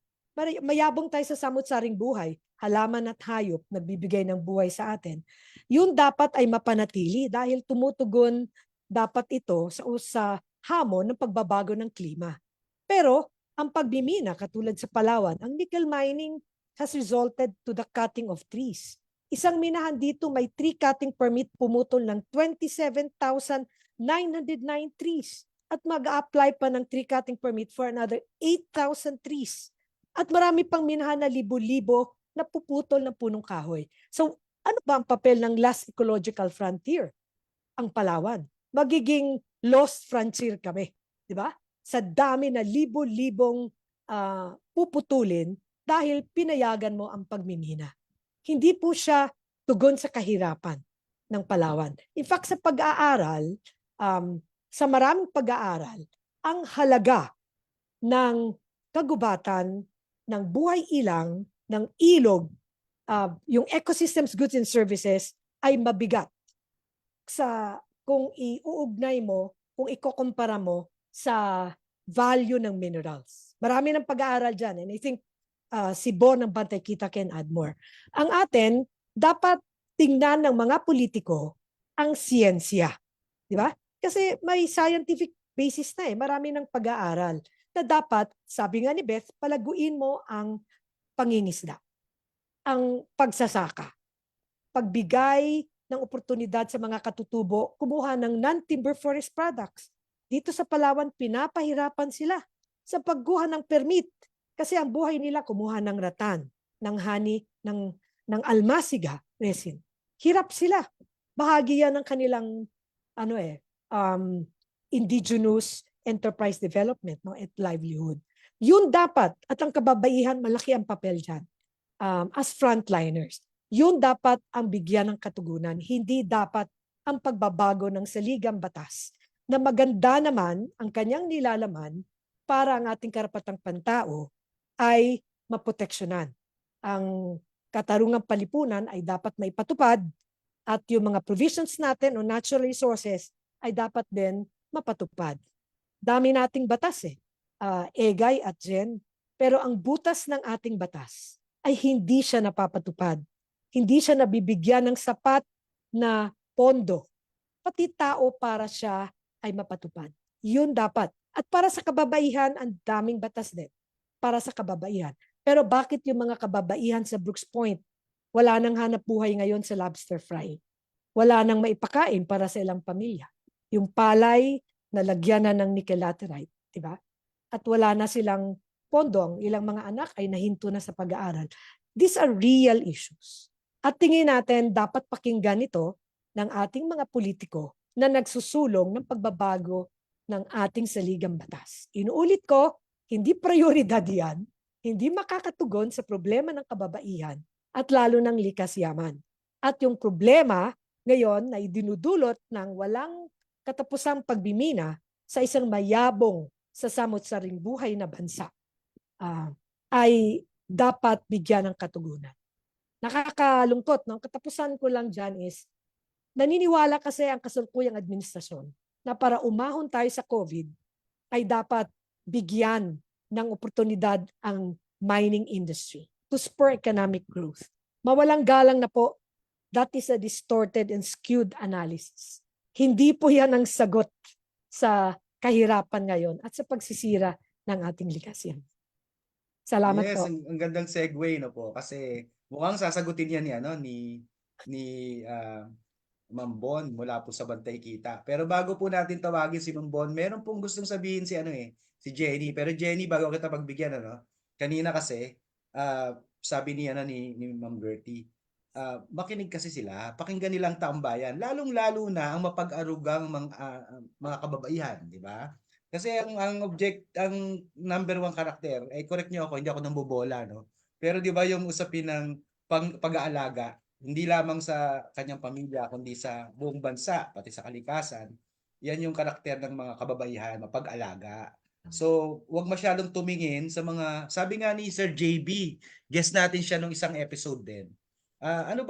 mayabong tayo sa samut-saring buhay, halaman at hayop nagbibigay ng buhay sa atin. Yun dapat ay mapanatili dahil tumutugon dapat ito sa hamon ng pagbabago ng klima. Pero ang pagmimina, katulad sa Palawan, ang nickel mining has resulted to the cutting of trees. Isang minahan dito may tree cutting permit pumutol ng 27,909 trees at mag-a-apply pa ng tree cutting permit for another 8,000 trees. At marami pang minahan na libo-libo na puputol ng punong kahoy. So ano ba ang papel ng last ecological frontier? Ang Palawan. Magiging lost frontier kami. Di ba? Sa dami na libo-libong puputulin dahil pinayagan mo ang pagmimina. Hindi po siya tugon sa kahirapan ng Palawan. In fact, sa pag-aaral, sa maraming pag-aaral, ang halaga ng kagubatan, ng buhay ilang, ng ilog, yung ecosystems, goods and services ay mabigat kung iuugnay mo, kung ikukumpara mo sa value ng minerals. Marami ng pag-aaral dyan. And I think si Bo ng Bantay Kita can add more. Ang atin, dapat tingnan ng mga politiko ang siyensya. Di ba? Kasi may scientific basis na eh. Marami ng pag-aaral na dapat, sabi nga ni Beth, palaguin mo ang pangingisda, ang pagsasaka, pagbigay ng oportunidad sa mga katutubo, kumuha ng non-timber forest products. Dito sa Palawan, pinapahirapan sila sa pagkuha ng permit. Kasi ang buhay nila, kumuha ng ratan, ng honey, ng almasiga resin. Hirap sila. Bahagi yan ng kanilang indigenous enterprise development, no, at livelihood. Yun dapat, at ang kababaihan, malaki ang papel dyan as frontliners. Yun dapat ang bigyan ng katugunan. Hindi dapat ang pagbabago ng saligang batas na maganda naman ang kanyang nilalaman para ang ating karapatang pantao ay maproteksyonan. Ang katarungang palipunan ay dapat maipatupad at yung mga provisions natin o natural resources ay dapat din mapatupad. Dami nating batas Egay at Jen, pero ang butas ng ating batas ay hindi siya napapatupad. Hindi siya nabibigyan ng sapat na pondo, pati tao para siya ay mapatupad. Yun dapat. At para sa kababaihan, ang daming batas din para sa kababaihan. Pero bakit yung mga kababaihan sa Brooks Point wala nang hanap buhay ngayon sa lobster fry? Wala nang maipakain para sa ilang pamilya. Yung palay na lagyan na ng nickel laterite, di ba? At wala na silang pondo, ang ilang mga anak ay nahinto na sa pag-aaral. These are real issues. At tingin natin dapat pakinggan ito ng ating mga politiko na nagsusulong ng pagbabago ng ating saligang batas. Inuulit ko, hindi prioridad yan, hindi makakatugon sa problema ng kababaihan at lalo ng likas yaman. At yung problema ngayon na idinudulot ng walang katapusang pagbimina sa isang mayabong sa samot-saring buhay na bansa ay dapat bigyan ng katugunan. Nakakalungkot, no? Katapusan ko lang dyan is, naniniwala kasi ang kasalukuyang administrasyon na para umahon tayo sa COVID ay dapat bigyan ng oportunidad ang mining industry to spur economic growth. Mawalang galang na po, that is a distorted and skewed analysis. Hindi po yan ang sagot sa kahirapan ngayon at sa pagsisira ng ating likas. Salamat Yes, po. ang gandang segue no po kasi mukhang sasagutin yan ni Ma'am Bon mula po sa Bantay Kita. Pero bago po natin tawagin si Ma'am Bon, meron pong gustong sabihin si Jenny. Pero Jenny, bago kita pagbigyan kanina kasi sabi ni Ma'am Gertie, makinig kasi sila, pakinggan nilang taumbayan, lalong-lalo na ang mapag-arugang mga kababaihan, di ba? Kasi ang number one karakter, correct niyo ako, hindi ako nambobola, no? Pero di ba yung usapin ng pag-aalaga, hindi lamang sa kanyang pamilya, kundi sa buong bansa, pati sa kalikasan, yan yung karakter ng mga kababaihan, mapag-alaga. So, wag masyadong tumingin sa mga, sabi nga ni Sir JB, guest natin siya nung isang episode din. Paano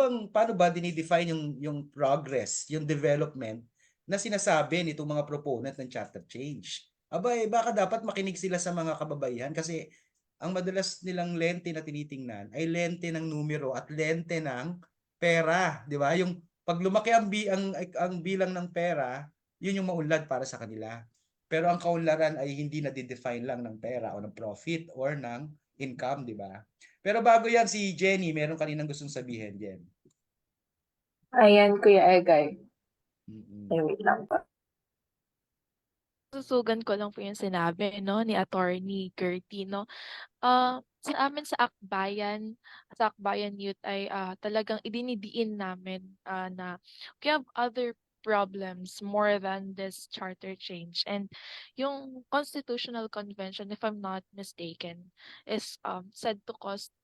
ba dinidefine yung progress, yung development na sinasabi nitong mga proponent ng charter change? Baka dapat makinig sila sa mga kababaihan kasi ang madalas nilang lente na tinitingnan ay lente ng numero at lente ng pera, di ba? Yung pag lumaki ang bilang ng pera, yun yung maunlad para sa kanila. Pero ang kaunlaran ay hindi na define lang ng pera o ng profit or ng income, di ba? Pero bago yan si Jenny, meron kaninang gustong sabihin, Jen. Ayan, Kuya Egay. Mm-mm. Ay, wait lang po. Susugan ko lang po yung sinabi, no, ni Attorney Gertie, no. Sa amin sa Akbayan Youth ay talagang idinidiin namin na we have other problems more than this charter change. And yung Constitutional Convention, if I'm not mistaken, is said to cost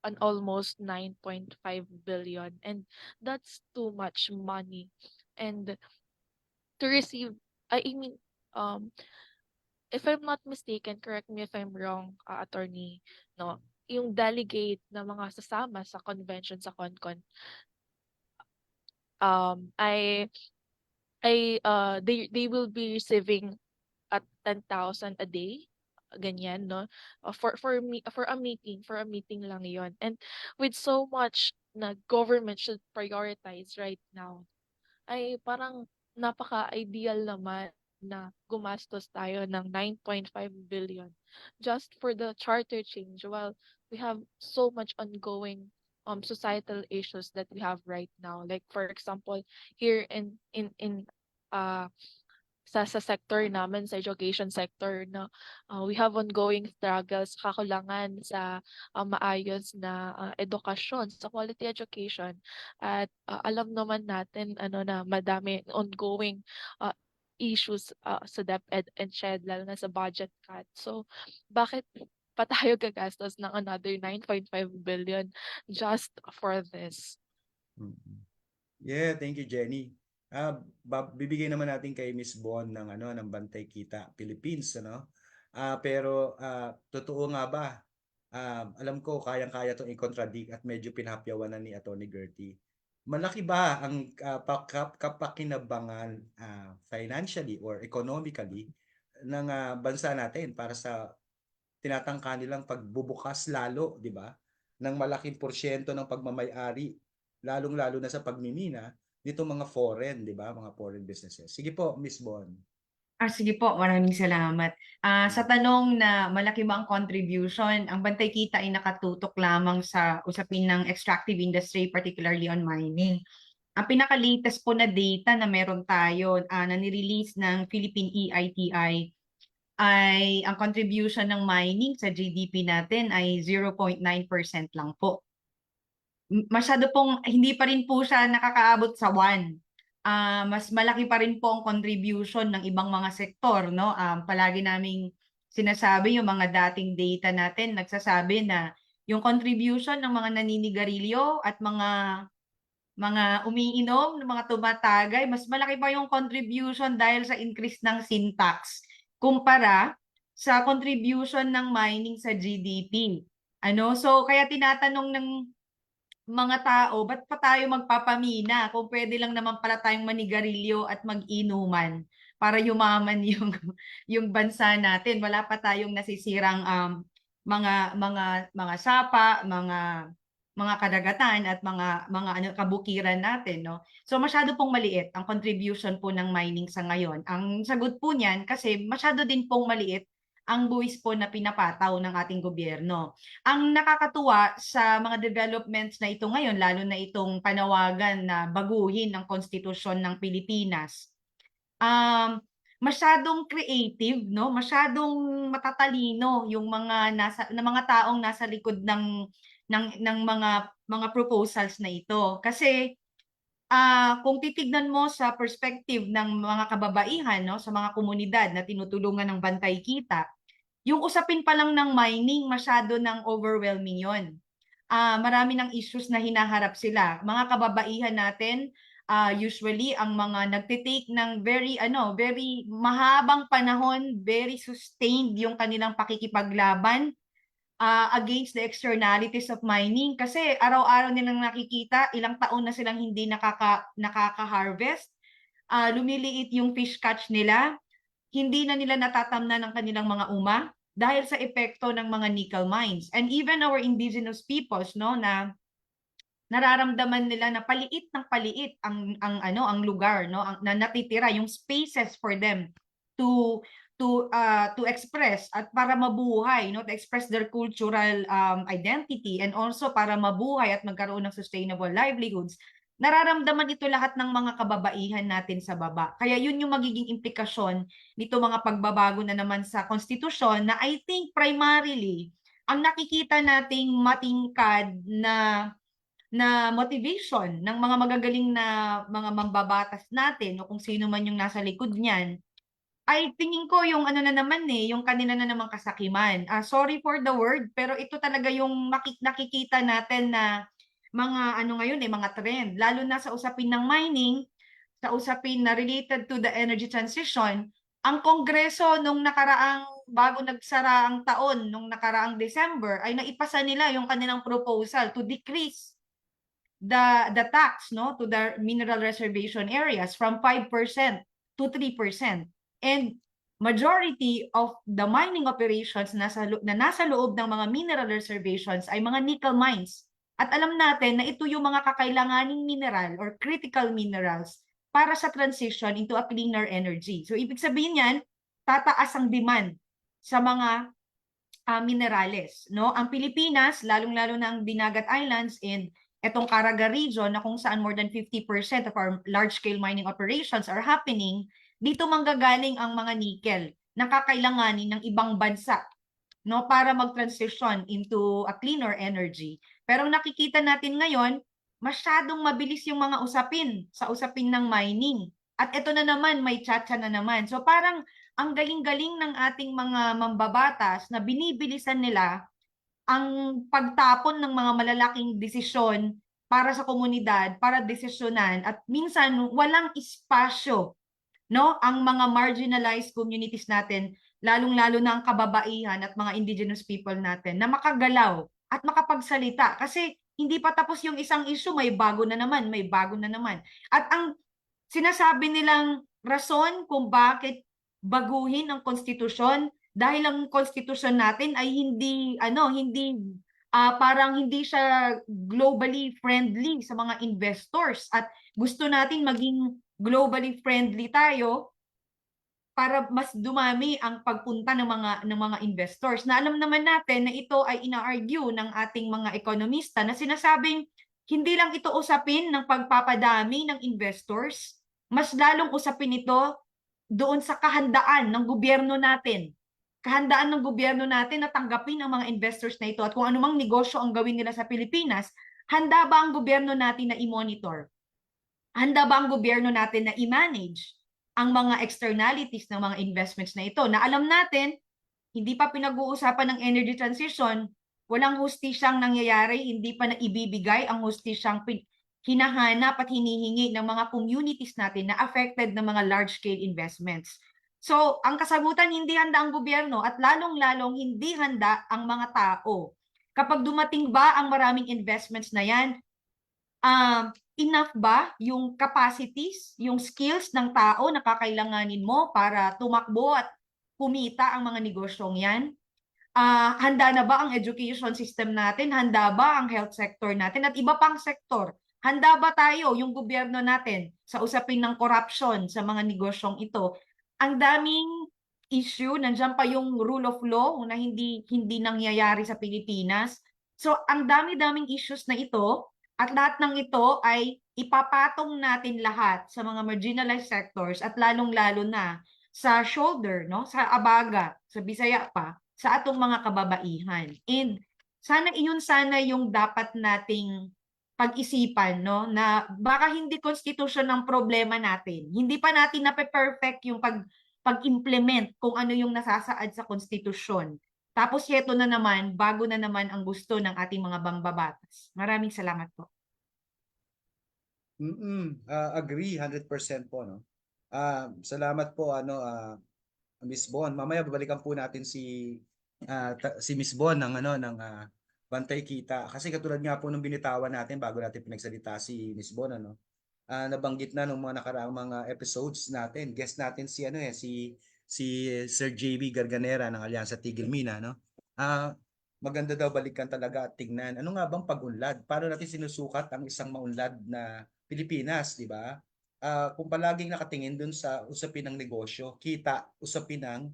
an almost 9.5 billion. And that's too much money. And to receive, I mean, um, if I'm not mistaken, correct me if I'm wrong, attorney, no, yung delegate na mga sasama sa convention sa CONCON, I they will be receiving at 10,000 a day, ganyan, no, for a meeting lang yon. And with so much na government should prioritize right now, ay parang napaka-ideal naman na gumastos tayo ng 9.5 billion just for the charter change while we have so much ongoing societal issues that we have right now. Like for example, here in uh sa sector namin, sa education sector, no, we have ongoing struggles, kakulangan sa maayos na edukasyon, sa quality education. At alam naman natin na madami ongoing uh, issues sa DepEd and SHED, lalo na sa budget cut. So, bakit pa tayo gagastos ng another 9.5 billion just for this? Mm. Yeah, thank you, Jenny. Bibigay naman natin kay Miss Bon ng Bantay Kita Philippines, ano? Pero totoo nga ba? Alam ko kayang-kaya itong i-contradict at medyo pinahapyawan na ni Atty. Gertie. Malaki ba ang kapakinabangan financially or economically ng bansa natin para sa tinatangka nilang pagbubukas lalo, di ba? Ng malaking porsyento ng pagmamay-ari, lalong-lalo na sa pagmimina nito mga foreign, di ba? Mga foreign businesses. Sige po, Miss Bon. Sige po, maraming salamat. Sa tanong na malaki ba ang contribution, ang Bantay Kita ay nakatutok lamang sa usapin ng extractive industry, particularly on mining. Ang pinaka-latest po na data na meron tayo na nirelease ng Philippine EITI ay ang contribution ng mining sa GDP natin ay 0.9% lang po. Masyado pong, hindi pa rin po siya nakakaabot sa 1. Mas malaki pa rin po ang contribution ng ibang mga sektor, no? Palagi naming sinasabi yung mga dating data natin, nagsasabi na yung contribution ng mga naninigarilyo at mga umiinom, ng mga tumatagay, mas malaki pa yung contribution dahil sa increase ng sin tax kumpara sa contribution ng mining sa GDP. So kaya tinatanong ng mga tao, ba't pa tayo magpapamina kung pwede lang naman pala tayong manigarilyo at mag-inuman para yumaman yung bansa natin. Wala pa tayong nasisirang mga sapa, mga kadagatan at mga kabukiran natin, no? So masyado pong maliit ang contribution po ng mining sa ngayon. Ang sagot po niyan kasi masyado din pong maliit ang buwis po na pinapataw ng ating gobyerno. Ang nakakatuwa sa mga developments na ito ngayon, lalo na itong panawagan na baguhin ang konstitusyon ng Pilipinas, masyadong creative, no? Masyadong matatalino yung mga taong nasa likod ng mga proposals na ito. Kasi kung titignan mo sa perspective ng mga kababaihan, no, sa mga komunidad na tinutulungan ng Bantay Kita, yung usapin pa lang ng mining, masyado ng overwhelming yon. Marami ng issues na hinaharap sila. Mga kababaihan natin, usually ang mga nagtitake ng very mahabang panahon, very sustained yung kanilang pakikipaglaban against the externalities of mining kasi araw-araw nilang nakikita, ilang taon na silang hindi nakaka-harvest, lumiliit yung fish catch nila, hindi na nila natatamnan ng kanilang mga uma dahil sa epekto ng mga nickel mines. And even our indigenous peoples, no, na nararamdaman nila na paliit ng paliit ang lugar, no, na natitira, yung spaces for them to express at para mabuhay, no, to express their cultural identity and also para mabuhay at magkaroon ng sustainable livelihoods. Nararamdaman ito lahat ng mga kababaihan natin sa baba. Kaya yun yung magiging implikasyon nito mga pagbabago na naman sa konstitusyon na I think primarily ang nakikita nating matingkad na motivation ng mga magagaling na mga mambabatas natin o kung sino man yung nasa likod niyan, ay tingin ko yung yung kanila na namang kasakiman. Sorry for the word, pero ito talaga yung nakikita natin na mga ngayon mga trend, lalo na sa usapin ng mining, sa usapin na related to the energy transition. Ang Kongreso nung bago nagsara ang taon, nung nakaraang December, ay naipasa nila yung kanilang proposal to decrease the tax, no, to the mineral reservation areas from 5% to 3%. And majority of the mining operations na nasa loob ng mga mineral reservations ay mga nickel mines. At alam natin na ito yung mga kakailanganing mineral or critical minerals para sa transition into a cleaner energy. So ibig sabihin yan, tataas ang demand sa mga minerales, no? Ang Pilipinas, lalong-lalo na ang Dinagat Islands and etong Caraga region na kung saan more than 50% of our large-scale mining operations are happening, dito manggagaling ang mga nickel na kakailanganin ng ibang bansa, no, para mag-transition into a cleaner energy. Pero nakikita natin ngayon, masyadong mabilis yung mga usapin sa usapin ng mining At ito na naman, may tsa-tsa na naman. So parang ang galing-galing ng ating mga mambabatas na binibilisan nila ang pagtapon ng mga malalaking desisyon para sa komunidad, para desisyonan, at minsan walang espasyo, no, ang mga marginalized communities natin, lalong-lalo na ang kababaihan at mga indigenous people natin, na makagalaw at makapagsalita. Kasi hindi pa tapos yung isang issue, may bago na naman, may bago na naman. At ang sinasabi nilang rason kung bakit baguhin ang konstitusyon, dahil ang konstitusyon natin ay parang hindi siya globally friendly sa mga investors, at gusto natin maging globally friendly tayo para mas dumami ang pagpunta ng mga investors. Na alam naman natin na ito ay ina-argue ng ating mga ekonomista na sinasabing hindi lang ito usapin ng pagpapadami ng investors, mas lalong usapin ito doon sa kahandaan ng gobyerno natin. Kahandaan ng gobyerno natin na tanggapin ang mga investors na ito, at kung anumang negosyo ang gawin nila sa Pilipinas, handa ba ang gobyerno natin na i-monitor? Handa ba ang gobyerno natin na i-manage ang mga externalities ng mga investments na ito? Na alam natin, hindi pa pinag-uusapan ng energy transition, walang hustisyang nangyayari, hindi pa na ibibigay ang hustisyang hinahanap at hinihingi ng mga communities natin na affected ng mga large-scale investments. So, ang kasagutan, hindi handa ang gobyerno, at lalong-lalong hindi handa ang mga tao. Kapag dumating ba ang maraming investments na yan, enough ba yung capacities, yung skills ng tao na kakailanganin mo para tumakbo at kumita ang mga negosyong yan? Handa na ba ang education system natin? Handa ba ang health sector natin? At iba pang sektor? Handa ba tayo, yung gobyerno natin, sa usapin ng corruption sa mga negosyong ito? Ang daming issue, nandiyan pa yung rule of law na hindi nangyayari sa Pilipinas. So, ang dami-daming issues na ito, at lahat ng ito ay ipapatong natin lahat sa mga marginalized sectors, at lalong-lalo na sa shoulder, no, sa Abaga, sa Bisaya pa, sa atong mga kababaihan. And sana yung dapat nating pag-isipan, no, na baka hindi constitution ang problema natin. Hindi pa natin na-perfect yung pag-implement kung ano yung nasasaad sa konstitusyon. Tapos heto na naman, bago na naman ang gusto ng ating mga mambabatas. Maraming salamat po. Agree 100% po, no. Salamat po Miss Bon. Mamaya babalikan po natin si Miss Bon ng Bantay Kita, kasi katulad nga po nung binitawan natin bago natin pinagsalita si Miss Bon, nabanggit na nung mga nakaraang mga episodes natin. Guest natin si Sir JB Garganera ng Alyansa Tigil Mina, no. Maganda daw balikan talaga at tingnan ano nga bang pag-unlad. Paano natin sinusukat ang isang maunlad na Pilipinas, di ba? Kung palaging nakatingin dun sa usapin ng negosyo, kita, usapin ng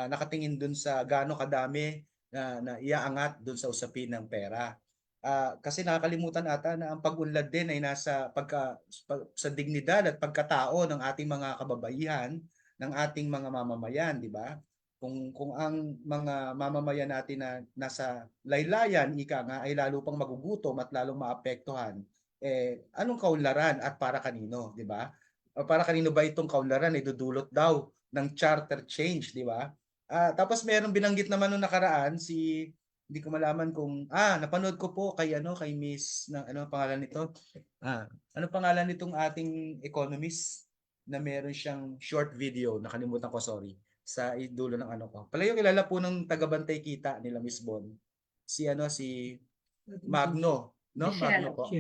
nakatingin dun sa gaano kadami na iaangat dun sa usapin ng pera. Kasi nakakalimutan ata na ang pag-unlad din ay nasa sa dignidad at pagkatao ng ating mga kababaihan, ng ating mga mamamayan, di ba? Kung ang mga mamamayan natin na nasa laylayan, ika nga, ay lalo pang magugutom at lalong maapektuhan, anong kaunlaran at para kanino, di ba? Para kanino ba itong kaunlaran ay dudulot daw ng charter change, di ba? Tapos meron binanggit naman nung nakaraan hindi ko malaman kung napanood ko po kay Miss ano pangalan nito? Ano pangalan nitong ating economist na meron siyang short video, nakalimutan ko, sorry, sa dulo ng ko. Palayo kilala po ng taga-Bantay Kita nila Miss Bon. Si Magno, no? Magno po.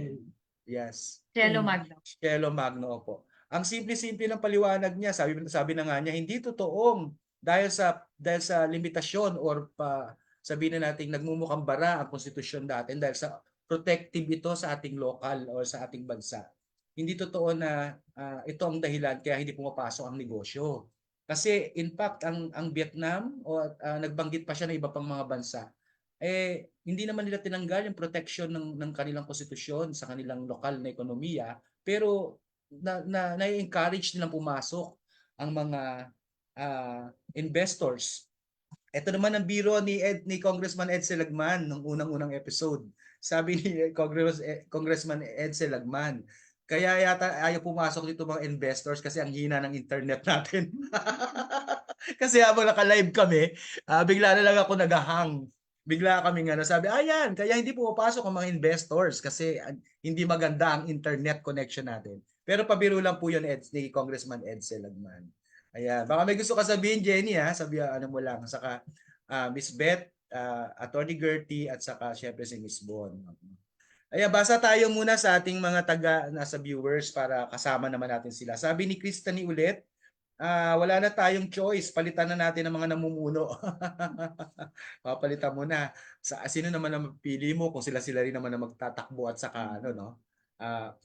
Yes. Cielo Magno. Cielo Magno po. Ang simple-simple ng paliwanag niya, sabi na nga niya, hindi totoong dahil sa limitasyon or sabihin na natin nagmumukhang bara ang konstitusyon natin dahil sa protective ito sa ating local or sa ating bansa. Hindi totoo na ito ang dahilan kaya hindi pumapasok ang negosyo. Kasi in fact ang Vietnam nagbanggit pa siya ng iba pang mga bansa, hindi naman nila tinanggal yung protection ng kanilang konstitusyon sa kanilang lokal na ekonomiya, pero na-encourage nilang pumasok ang mga investors. Ito naman ang biro ni Congressman Ed Selagman nung unang-unang episode. Sabi ni Congressman Ed Selagman, Kaya yata ayaw pumasok dito mga investors kasi ang hina ng internet natin. Kasi habang naka-live kami, bigla na lang ako nagahang. Bigla kaming sabi, ayan, kaya hindi pumapasok ang mga investors kasi hindi maganda ang internet connection natin. Pero pabiro lang po yun ni Congressman Edsel Lagman. Ayan, baka may gusto ka sabihin, Jenny, sabi ano mo lang, saka Miss Beth, Attorney Gertie, at saka syempre si Miss Bon. Ayan, basa tayo muna sa ating mga nasa viewers para kasama naman natin sila. Sabi ni Kristany ulit, wala na tayong choice, palitan na natin ang mga namumuno. Papalitan mo na. Sino naman ang mapili mo kung sila-sila rin naman ang magtatakbo at saka ano, no?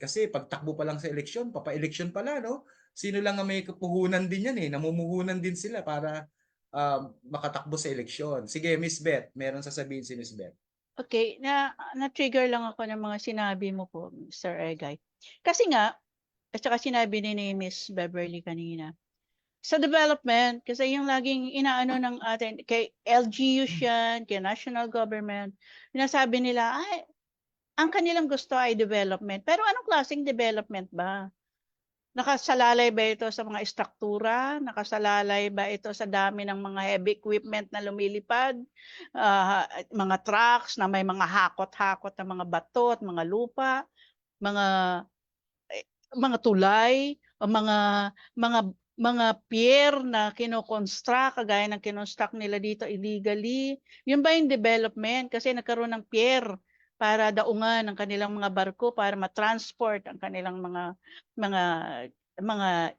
Kasi pag takbo pa lang sa eleksyon, papa-eleksyon pala, no? Sino lang ang may kapuhunan din yan namumuhunan din sila para makatakbo sa eleksyon. Sige, Miss Beth, meron sasabihin si Miss Beth. Okay, na-trigger lang ako ng mga sinabi mo po, Sir Egay. Kasi nga, at saka sinabi ni Miss Beverly kanina, sa development, kasi yung laging inaano ng atin, kay LGUs yan, kay national government, sinasabi nila, ay, ang kanilang gusto ay development. Pero anong klaseng development ba? Nakasalalay ba ito sa mga istruktura? Nakasalalay ba ito sa dami ng mga heavy equipment na lumilipad? Mga trucks na may mga hakot-hakot na mga bato at mga lupa? Mga tulay? O mga pier na kinoconstruct, kagaya ng kinonstruct nila dito illegally? Yun ba yung development? Kasi nagkaroon ng pier para daungan ang kanilang mga barko para ma-transport ang kanilang mga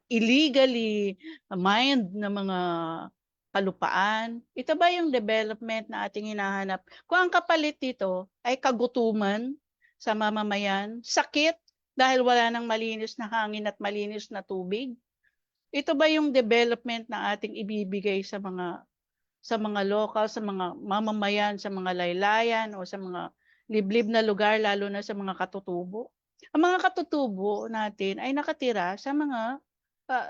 illegally mined na mga kalupaan. Ito ba yung development na ating hinahanap? Kung ang kapalit dito ay kagutuman sa mamamayan, sakit dahil wala nang malinis na hangin at malinis na tubig, ito ba yung development na ating ibibigay sa mga local, sa mga mamamayan, sa mga laylayan o sa mga liblib na lugar, lalo na sa mga katutubo? Ang mga katutubo natin ay nakatira sa mga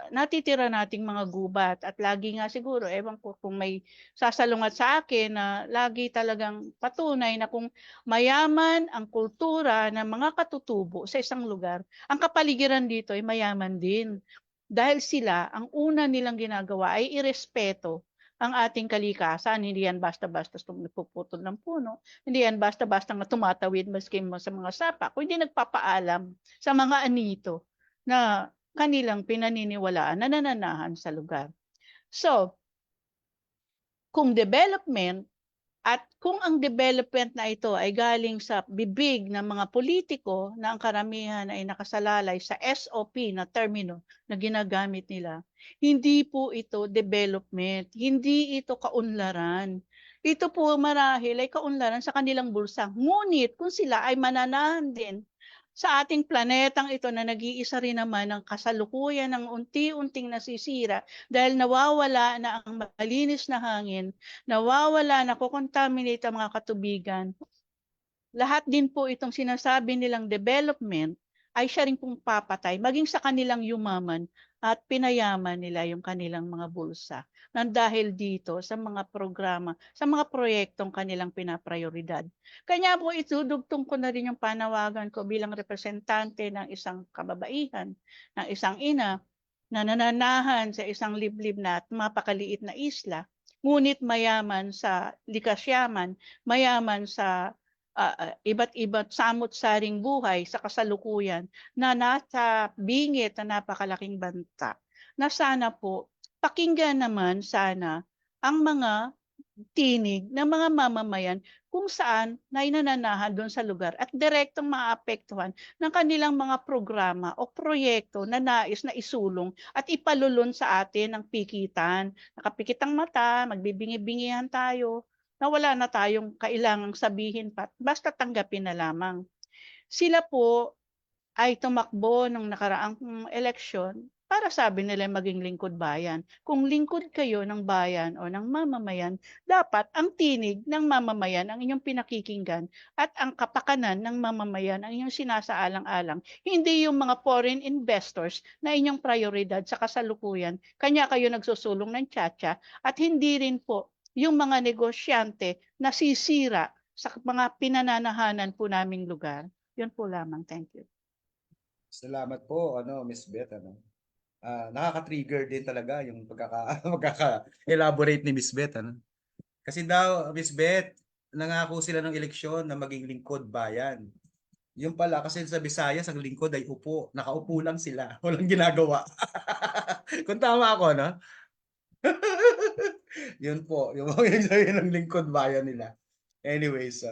natitira nating mga gubat, at lagi nga siguro, ewan ko kung may sasalungat sa akin, na lagi talagang patunay na kung mayaman ang kultura ng mga katutubo sa isang lugar, ang kapaligiran dito ay mayaman din. Dahil sila, ang una nilang ginagawa ay irespeto ang ating kalikasan. Hindi yan basta-basta nagpuputol ng puno, hindi yan basta-basta nga tumatawid maski sa mga sapa, kundi nagpapaalam sa mga anito na kanilang pinaniniwalaan na nananahan sa lugar. So, kung development, at kung ang development na ito ay galing sa bibig ng mga politiko na ang karamihan ay nakasalalay sa SOP na termino na ginagamit nila, hindi po ito development, hindi ito kaunlaran. Ito po marahil ay kaunlaran sa kanilang bulsa. Ngunit kung sila ay mananahan din sa ating planetang ito na nag-iisa rin naman ng kasalukuyan ng unti-unting nasisira dahil nawawala na ang malinis na hangin, nawawala na kukontaminate ang mga katubigan. Lahat din po itong sinasabi nilang development ay siya rin pong papatay, maging sa kanilang yumaman at pinayaman nila yung kanilang mga bulsa. Nang dahil dito sa mga programa, sa mga proyektong kanilang pinaprioridad. Kanya po itudugtong ko na rin yung panawagan ko bilang representante ng isang kababaihan, ng isang ina na nananahan sa isang liblib na at mapakaliit na isla, ngunit mayaman sa likas yaman, mayaman sa iba't iba't samot-saring buhay sa kasalukuyan na nasa bingit na napakalaking banta, na sana po pakinggan naman sana ang mga tinig ng mga mamamayan kung saan na nananahan doon sa lugar at direktong maapektuhan ng kanilang mga programa o proyekto na nais na isulong at ipalulun sa atin ng pikitan. Nakapikit ang mata, magbibingi-bingihan tayo, na wala na tayong kailangang sabihin pa, basta tanggapin na lamang. Sila po ay tumakbo ng nakaraang eleksyon para sabi nila maging lingkod bayan. Kung lingkod kayo ng bayan o ng mamamayan, dapat ang tinig ng mamamayan ang inyong pinakikinggan at ang kapakanan ng mamamayan ang inyong sinasaalang-alang. Hindi yung mga foreign investors na inyong prioridad sa kasalukuyan. Kanya kayo nagsusulong ng tiyatsa at hindi rin po yung mga negosyante na sisira sa mga pinananahanan po naming lugar. Yun po lamang. Thank you. Salamat po, Miss Beth, nakaka-trigger din talaga yung pagkaka-elaborate ni Miss Beth, Kasi daw, Miss Beth, nangako sila ng eleksyon na maging lingkod bayan. Yung pala, kasi sa Visayas, ang lingkod ay upo. Nakaupo lang sila. Walang ginagawa. Kung tama ako, no? Yun po, yung mga sabihin ng lingkod bayan nila. Anyway, so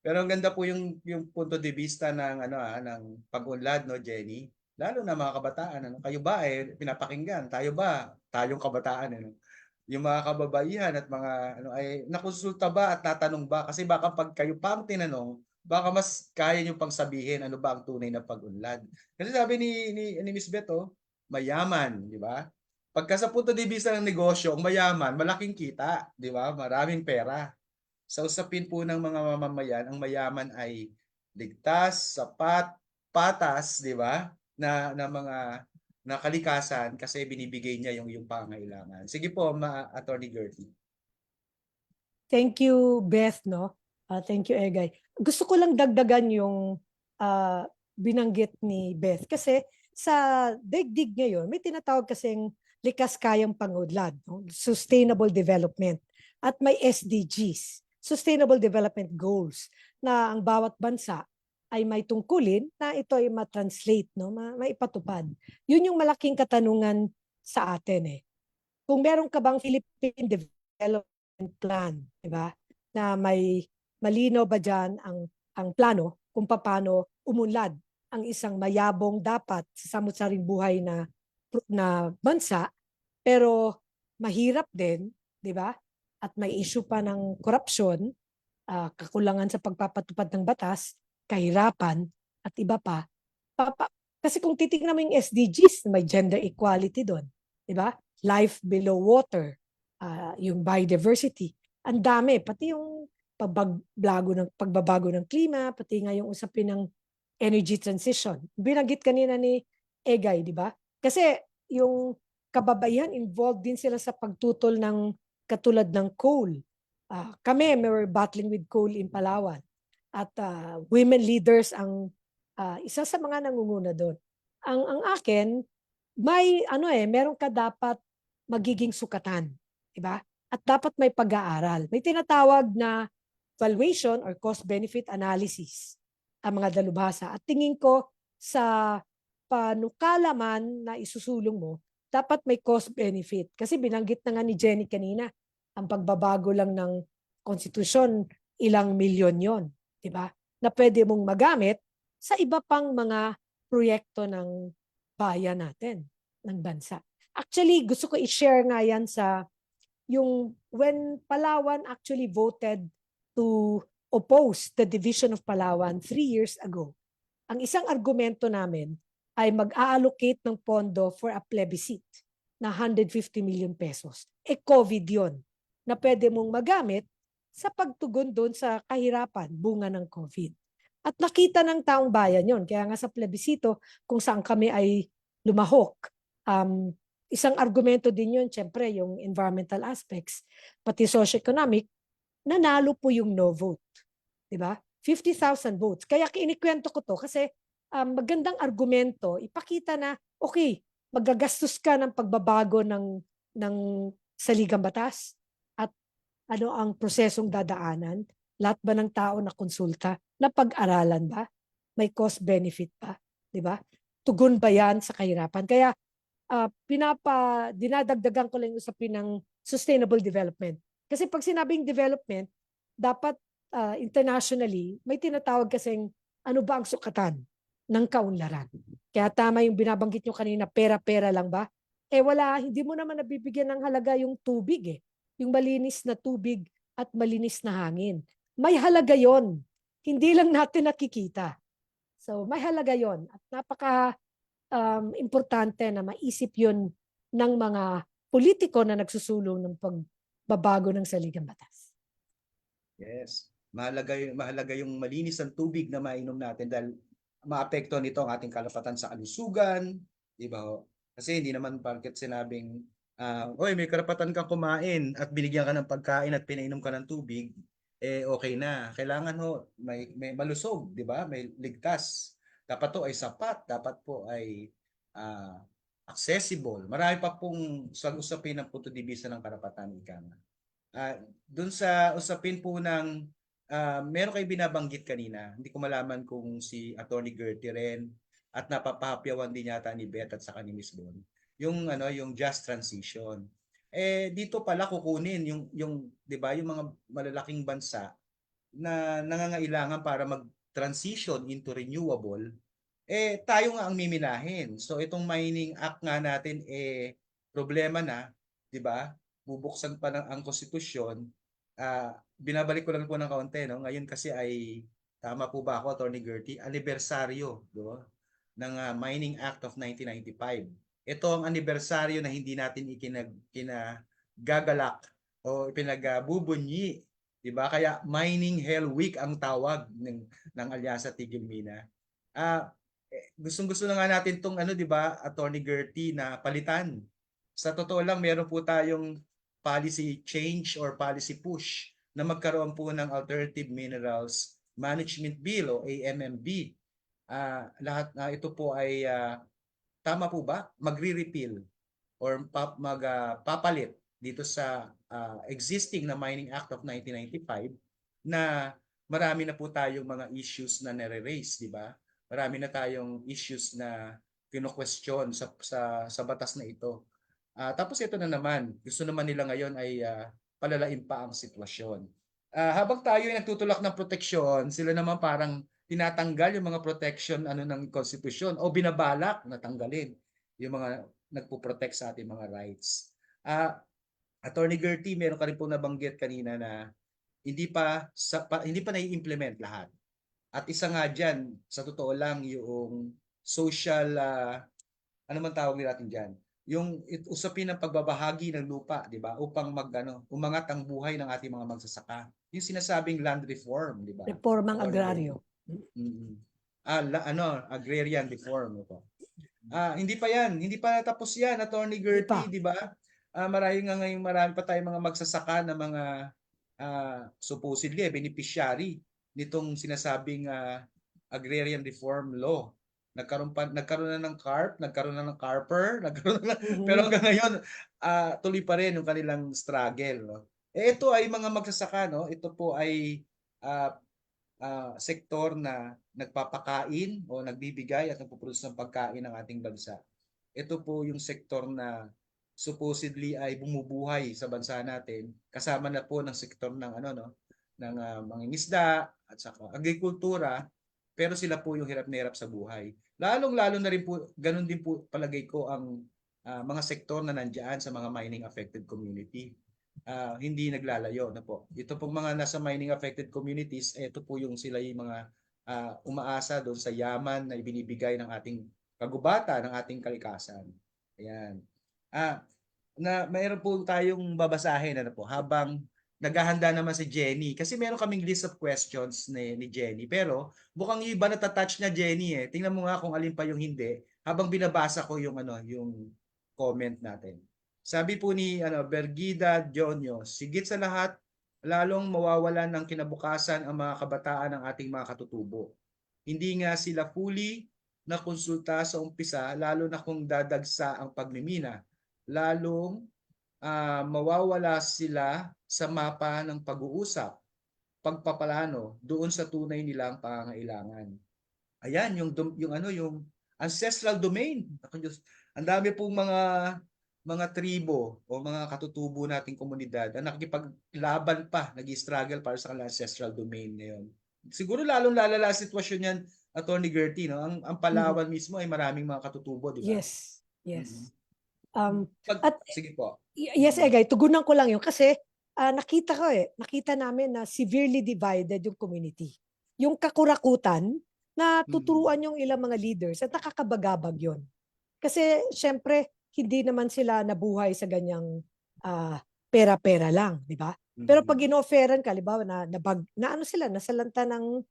pero ang ganda po yung punto de vista ng ng pag-unlad, no, Jenny. Lalo na mga kabataan, Kayo ba pinapakinggan? Tayo ba? Tayong kabataan, Yung mga kababaihan at mga ay nakonsulta ba at natanong ba? Kasi baka pag kayo pa ang tinanong, baka mas kaya niyo pang sabihin ano ba ang tunay na pag-unlad. Kasi sabi ni Miss Beto, mayaman, di ba? Pagka sa punto de vista ng negosyo, ang mayaman, malaking kita, di ba? Maraming pera. Sa usapin po ng mga mamamayan, ang mayaman ay ligtas, sapat, patas, di ba? Na mga na kalikasan kasi binibigay niya yung pangangailangan. Sige po, Attorney Gertie. Thank you, Beth, no? Thank you, Egay. Gusto ko lang dagdagan yung binanggit ni Beth kasi sa daigdig ngayon, may tinatawag kasing likas kayang pangudlad, no? Sustainable Development, at may SDGs, Sustainable Development Goals, na ang bawat bansa ay may tungkulin na ito ay ma-translate, no? Maipatupad. Yun yung malaking katanungan sa atin. Kung meron ka bang Philippine Development Plan, di ba? Na may malino ba diyan ang plano kung paano umunlad ang isang mayabong dapat sa samut-saring buhay na bansa, pero mahirap din, di ba? At may issue pa ng korupsyon, kakulangan sa pagpapatupad ng batas, kahirapan, at iba pa. Kasi kung titingnan mo yung SDGs, may gender equality doon, di ba? Life below water, yung biodiversity. Ang dami, pati yung pagbabago ng klima, pati nga yung usapin ng energy transition. Binanggit kanina ni Egay, di ba? Kasi yung kababaihan, involved din sila sa pagtutol ng katulad ng coal. Kami, we're battling with coal in Palawan. At women leaders ang isa sa mga nangunguna doon. Ang akin, meron ka dapat magiging sukatan, di ba? At dapat may pag-aaral. May tinatawag na valuation or cost-benefit analysis ang mga dalubhasa. At tingin ko sa panukala man na isusulong mo, dapat may cost-benefit. Kasi binanggit na nga ni Jenny kanina, ang pagbabago lang ng konstitusyon, ilang milyon yon, di ba? Na pwede mong magamit sa iba pang mga proyekto ng bayan natin, ng bansa. Actually, gusto ko i-share nga yan sa when Palawan actually voted to oppose the division of Palawan 3 years ago. Ang isang argumento namin ay mag-allocate ng pondo for a plebiscite na 150 million pesos. COVID yon na pwede mong magamit sa pagtugon doon sa kahirapan, bunga ng COVID. At nakita ng taong bayan yon. Kaya nga sa plebisito, kung saan kami ay lumahok, isang argumento din yun, syempre, yung environmental aspects, pati socio-economic, nanalo po yung no vote. Diba? 50,000 votes. Kaya kinikwento ko to kasi magandang argumento, ipakita na, okay, magagastos ka ng pagbabago ng saligang batas at ano ang prosesong dadaanan, lahat ba ng tao na konsulta, na pag-aralan ba, may cost-benefit pa, di ba? Tugon ba yan sa kahirapan? Kaya dinadagdagan ko lang yung usapin ng sustainable development. Kasi pag sinabing development, dapat internationally, may tinatawag kasing ano ba ang sukatan ng kaunlaran. Kaya tama yung binabanggit nyo kanina, pera-pera lang ba? Wala, hindi mo naman nabibigyan ng halaga yung tubig yung malinis na tubig at malinis na hangin. May halaga yon. Hindi lang natin nakikita. So may halaga yon. At napaka importante na maisip yon ng mga politiko na nagsusulong ng pagbabago ng saligang batas. Yes. Mahalaga yung malinis ang tubig na mainom natin dahil maapekto nito ang ating kalapatan sa kalusugan, di ba? Kasi hindi naman bakit sinabing oy, may karapatan kang kumain at binigyan ka ng pagkain at pinainom ka ng tubig, okay na. Kailangan may malusog, di ba? May ligtas dapat to ay sapat, dapat po ay ah, accessible. Marami pa pong usapin ng punto de vista ng karapatan ika nga. Doon sa usapin po ng meron kayo binabanggit kanina, hindi ko malaman kung si Attorney Gertie rin at napapahapyawan din yata ni Beth at saka ni Miss Bon, yung yung just transition. Dito pala kukunin yung 'di ba, yung mga malalaking bansa na nangangailangan para mag-transition into renewable, tayo nga ang miminahin. So itong Mining Act nga natin problema na, 'di ba? Bubuksan pa ang konstitusyon. Binabalik ko lang po ng kaunti, no? Ngayon kasi ay tama po ba ako, Attorney Gertie? Anibersaryo, 'di ba? Ng Mining Act of 1995. Ito ang anibersaryo na hindi natin kinagagalak o pinagbubunyi, 'di ba? Kaya Mining Hell Week ang tawag ng Alyansa Tigil Mina. Gustong-gusto na nga natin tong 'di ba, Attorney Gertie, na palitan. Sa totoo lang, meron po tayong policy change or policy push na magkaroon po ng Alternative Minerals Management Bill o AMMB. Lahat ito po ay tama po ba? Magre-repeal or papalit dito sa existing na Mining Act of 1995 na marami na po tayong mga issues na nare-raise, di ba? Marami na tayong issues na kino-question sa batas na ito. Tapos ito na naman, gusto naman nila ngayon ay palalain pa ang sitwasyon. Habang tayo ay nagtutulak ng proteksyon, sila naman parang tinatanggal yung mga protection ng konstitusyon o binabalak na tanggalin yung mga nagpo-protect sa ating mga rights. Attorney Gertie, meron ka rin po nabanggit kanina na hindi pa nai-implement lahat. At isa nga diyan, sa totoo lang, yung social ano man tawag natin diyan, yung usapin ng pagbabahagi ng lupa, di ba? Upang umangat ang buhay ng ating mga magsasaka. Yung sinasabing land reform, di ba? Reformang Or agraryo. Agrarian reform ito. Hindi pa natapos yan, Attorney Gertie, di ba? Marami pa tayong mga magsasaka na mga supposedly beneficiary nitong sinasabing agrarian reform law. Nagkaroon na ng CARP, nagkaroon na ng CARPER, pero hanggang ngayon tuloy pa rin yung kanilang struggle, no? Ito ay mga magsasaka, no? Ito po ay sektor na nagpapakain o nagbibigay at nagpo-produce ng pagkain ng ating bansa. Ito po yung sektor na supposedly ay bumubuhay sa bansa natin, kasama na po ng sektor ng ng mangingisda at saka agrikultura, pero sila po yung hirap na hirap sa buhay. Lalong-lalo na rin po, ganun din po palagay ko ang mga sektor na nandiyan sa mga mining affected community. Hindi naglalayo na po. Ito pong mga nasa mining affected communities, ito po yung sila yung mga umaasa doon sa yaman na ibinibigay ng ating kagubatan, ng ating kalikasan. Ayan. Na mayroon po tayong babasahin habang naghahanda naman si Jenny. Kasi meron kaming list of questions ni Jenny. Pero mukhang yung iba natatouch na Jenny eh. Tingnan mo nga kung alin pa yung hindi habang binabasa ko yung yung comment natin. Sabi po ni Bergida Dionyo, sigit sa lahat, lalong mawawalan ng kinabukasan ang mga kabataan ng ating mga katutubo. Hindi nga sila fully na konsulta sa umpisa, lalo na kung dadagsa ang pagmimina. Lalong mawawala sila sa mapa ng pag-uusap, pagpaplano doon sa tunay nilang pangangailangan. Ayan, yung ancestral domain. Ang dami pong mga tribo o mga katutubo nating komunidad na nakikipaglaban pa, nag-struggle para sa kanilang ancestral domain ngayon. Siguro lalong lalala ang sitwasyon yan, Attorney Gertie, no? Ang Palawan mismo ay maraming mga katutubo, di ba? Yes. Yes. Sige po. Yes, Egay, tugunan ko lang yun kasi nakita namin na severely divided yung community. Yung kakurakutan na tuturuan yung ilang mga leaders at nakakabagabag yun. Kasi syempre, hindi naman sila nabuhay sa ganyang pera-pera lang, di ba? Pero pag ino-offeran ka, halimbawa nasalanta ng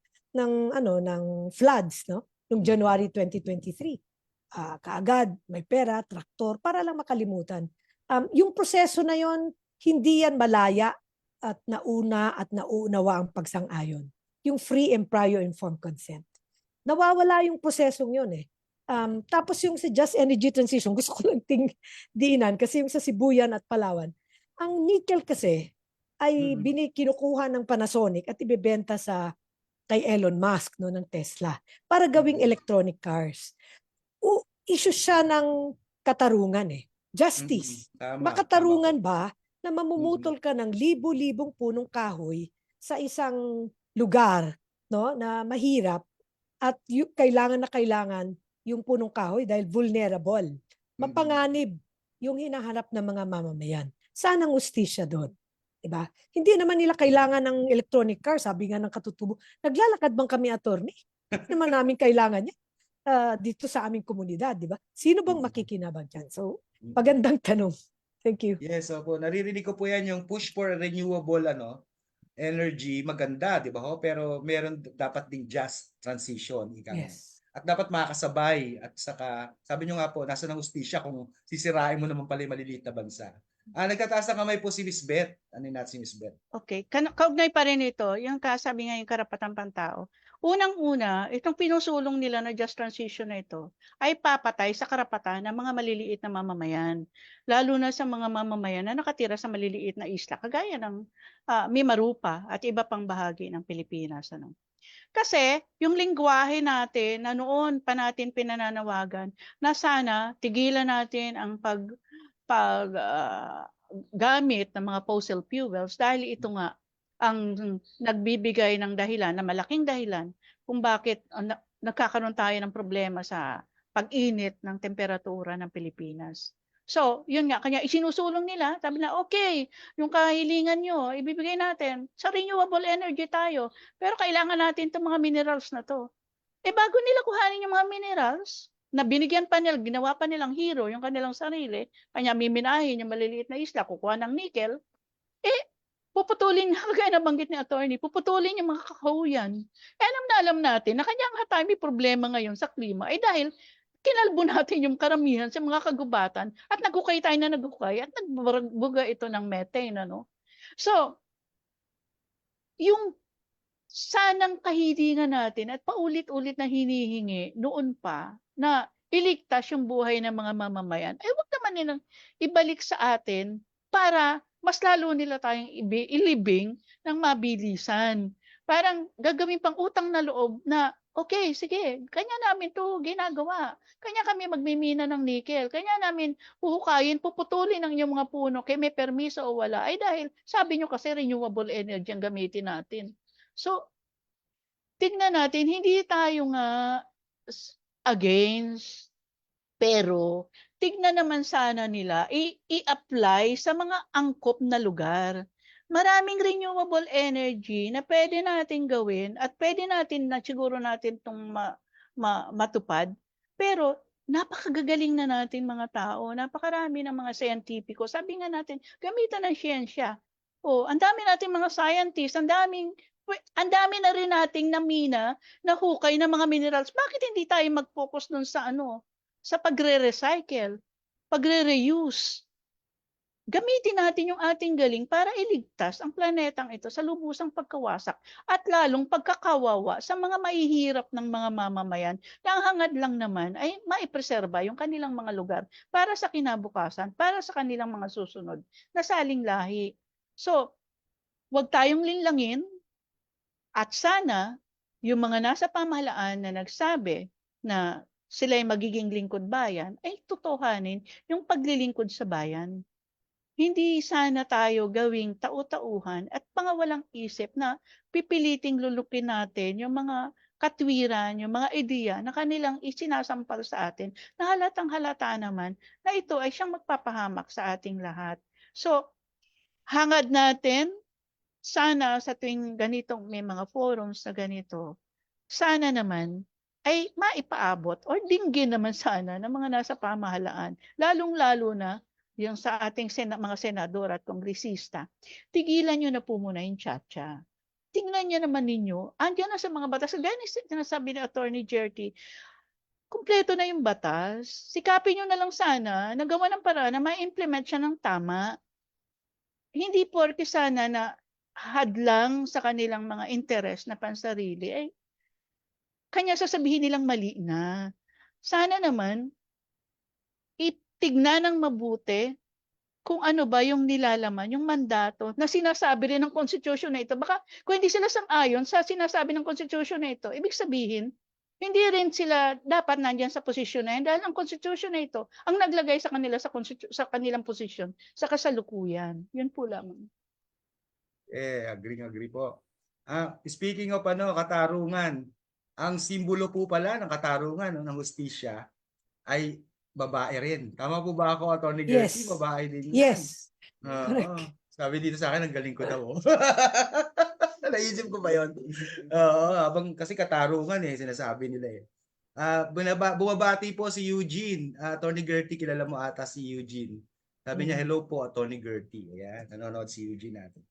floods, no? Noong January 2023. Kaagad may pera, traktor, para lang makalimutan. Yung proseso na yon, hindi yan malaya at nauna at nauunawa ang pagsang-ayon. Yung free and prior informed consent. nawawala yung prosesong yun eh. Tapos yung sa Just Energy Transition, gusto ko lang diinan kasi yung sa Sibuyan at Palawan, ang nickel kasi ay kinukuha ng Panasonic at ibebenta kay Elon Musk no, ng Tesla para gawing electronic cars. Issue siya ng katarungan eh. Justice. Tama, Makatarungan tama po. ba na mamumutol ka ng libo-libong punong kahoy sa isang lugar no, na mahirap at kailangan yung punong kahoy dahil vulnerable. Mapanganib yung hinahanap ng mga mamamayan. Saan ang ustisya doon? Diba? Hindi naman nila kailangan ng electronic car, sabi nga ng katutubo. Naglalakad bang kami, attorney? Hindi naman namin kailangan niya dito sa aming komunidad, di ba? Sino bang makikinabang dyan? So, magandang tanong. Thank you. Yes, opo. Naririnig ko po yan yung push for renewable energy, maganda, di ba ho? Pero meron dapat ding just transition, ika nga. Yes. At dapat makakasabay at saka, sabi nyo nga po, nasa ng ustisya kung sisirain mo naman pala yung maliliit na bansa. Nagtataas ng kamay po si Miss Beth. Ano natin si Miss Beth? Okay, kaugnay pa rin ito, yung kasabi nga yung karapatang pantao. Unang-una, itong pinusulong nila na just transition na ito ay papatay sa karapatan ng mga maliliit na mamamayan. Lalo na sa mga mamamayan na nakatira sa maliliit na isla, kagaya ng Mimarupa at iba pang bahagi ng Pilipinas. Kasi yung lingwahe natin na noon pa natin pinananawagan na sana tigilan natin ang gamit ng mga fossil fuels dahil ito nga ang nagbibigay ng dahilan, na malaking dahilan kung bakit nagkakaroon tayo ng problema sa pag-init ng temperatura ng Pilipinas. So, yun nga, kanya isinusulong nila, sabi na, okay, yung kahilingan nyo, ibibigay natin, sa renewable energy tayo, pero kailangan natin itong mga minerals na to. Bago nila kuhanin yung mga minerals, na binigyan pa nila, ginawa pa nilang hero yung kanilang sarili, kanya miminahin yung maliliit na isla, kukuha ng nickel, puputulin nga, kagaya nabanggit ni attorney, puputulin yung mga kakahuyan. Alam natin na kanyang hatay may problema ngayon sa klima ay dahil kinalbo natin yung karamihan sa mga kagubatan at nagkukay tayo na nagkukay at nagbuga ito ng methane. So, yung sanang kahilingan natin at paulit-ulit na hinihingi noon pa na iligtas yung buhay ng mga mamamayan, ay wag naman nilang ibalik sa atin para mas lalo nila tayong ilibing ng mabilisan. Parang gagawin pang utang na loob na, okay, sige, kanya namin to ginagawa. Kanya kami magmimina ng nickel. Kanya namin huhukayin, puputulin ang inyong mga puno kaya may permiso o wala. Ay dahil sabi nyo kasi renewable energy ang gamitin natin. So, tingnan natin, hindi tayo nga against, pero tignan naman sana nila, i-apply sa mga angkop na lugar. Maraming renewable energy na pwede natin gawin at pwede natin na siguro natin itong matupad. Pero napakagagaling na natin mga tao, napakarami ng mga scientifico. Sabi nga natin, gamitan ng siyensya. Ang dami nating mga scientists, ang dami na rin nating namina na hukay ng mga minerals. Bakit hindi tayo mag-focus dun sa sa pagre-recycle, pagre-reuse? Gamitin natin yung ating galing para iligtas ang planetang ito sa lubusang pagkawasak at lalong pagkakawawa sa mga mahihirap ng mga mamamayan na ang hangad lang naman ay maipreserba yung kanilang mga lugar para sa kinabukasan, para sa kanilang mga susunod na saling lahi. So, huwag tayong linlangin at sana yung mga nasa pamahalaan na nagsabi na sila ay magiging lingkod bayan ay totohanin yung paglilingkod sa bayan. Hindi sana tayo gawing tau-tauhan at pangawalang isip na pipiliting lulukin natin yung mga katwiran, yung mga ideya na kanilang isinasampal sa atin na halatang halata naman na ito ay siyang magpapahamak sa ating lahat. So, hangad natin, sana sa tuwing ganitong may mga forums na ganito, sana naman ay maipaabot o dinggin naman sana ng mga nasa pamahalaan, lalong-lalo na yung sa ating mga senador at kongresista. Tigilan nyo na po muna yung tsa-tsa. Tingnan nyo naman ninyo, andyan na sa mga batas. Gaya na sabi ni Attorney Jerty, kumpleto na yung batas. Sikapin nyo na lang sana, nagawa ng paraan na ma-implement siya ng tama. Hindi porke sana na hadlang sa kanilang mga interes na pansarili, kanya sasabihin nilang mali na. Sana naman, itignan ng mabuti kung ano ba yung nilalaman, yung mandato na sinasabi rin ng Constitution na ito. Baka kung hindi sila sang-ayon sa sinasabi ng Constitution na ito, ibig sabihin, hindi rin sila dapat nandyan sa posisyon na yan dahil ang Constitution na ito ang naglagay sa kanila sa kanilang posisyon sa kasalukuyan. Yun po lamang. Agree po. Speaking of katarungan, ang simbolo po pala ng katarungan ng hustisya ay babae rin. Tama po ba ako, Attorney Gertie? Yes. Babae din yan. Yes. Oo. Correct. Sabi dito sa akin, ang galing ko daw. Naisip ko ba yun? Oo, kasi katarungan sinasabi nila bumabati po si Eugene. Attorney Gertie, kilala mo ata si Eugene. Sabi niya, hello po, Attorney Gertie. Ayan, nanonood si Eugene natin.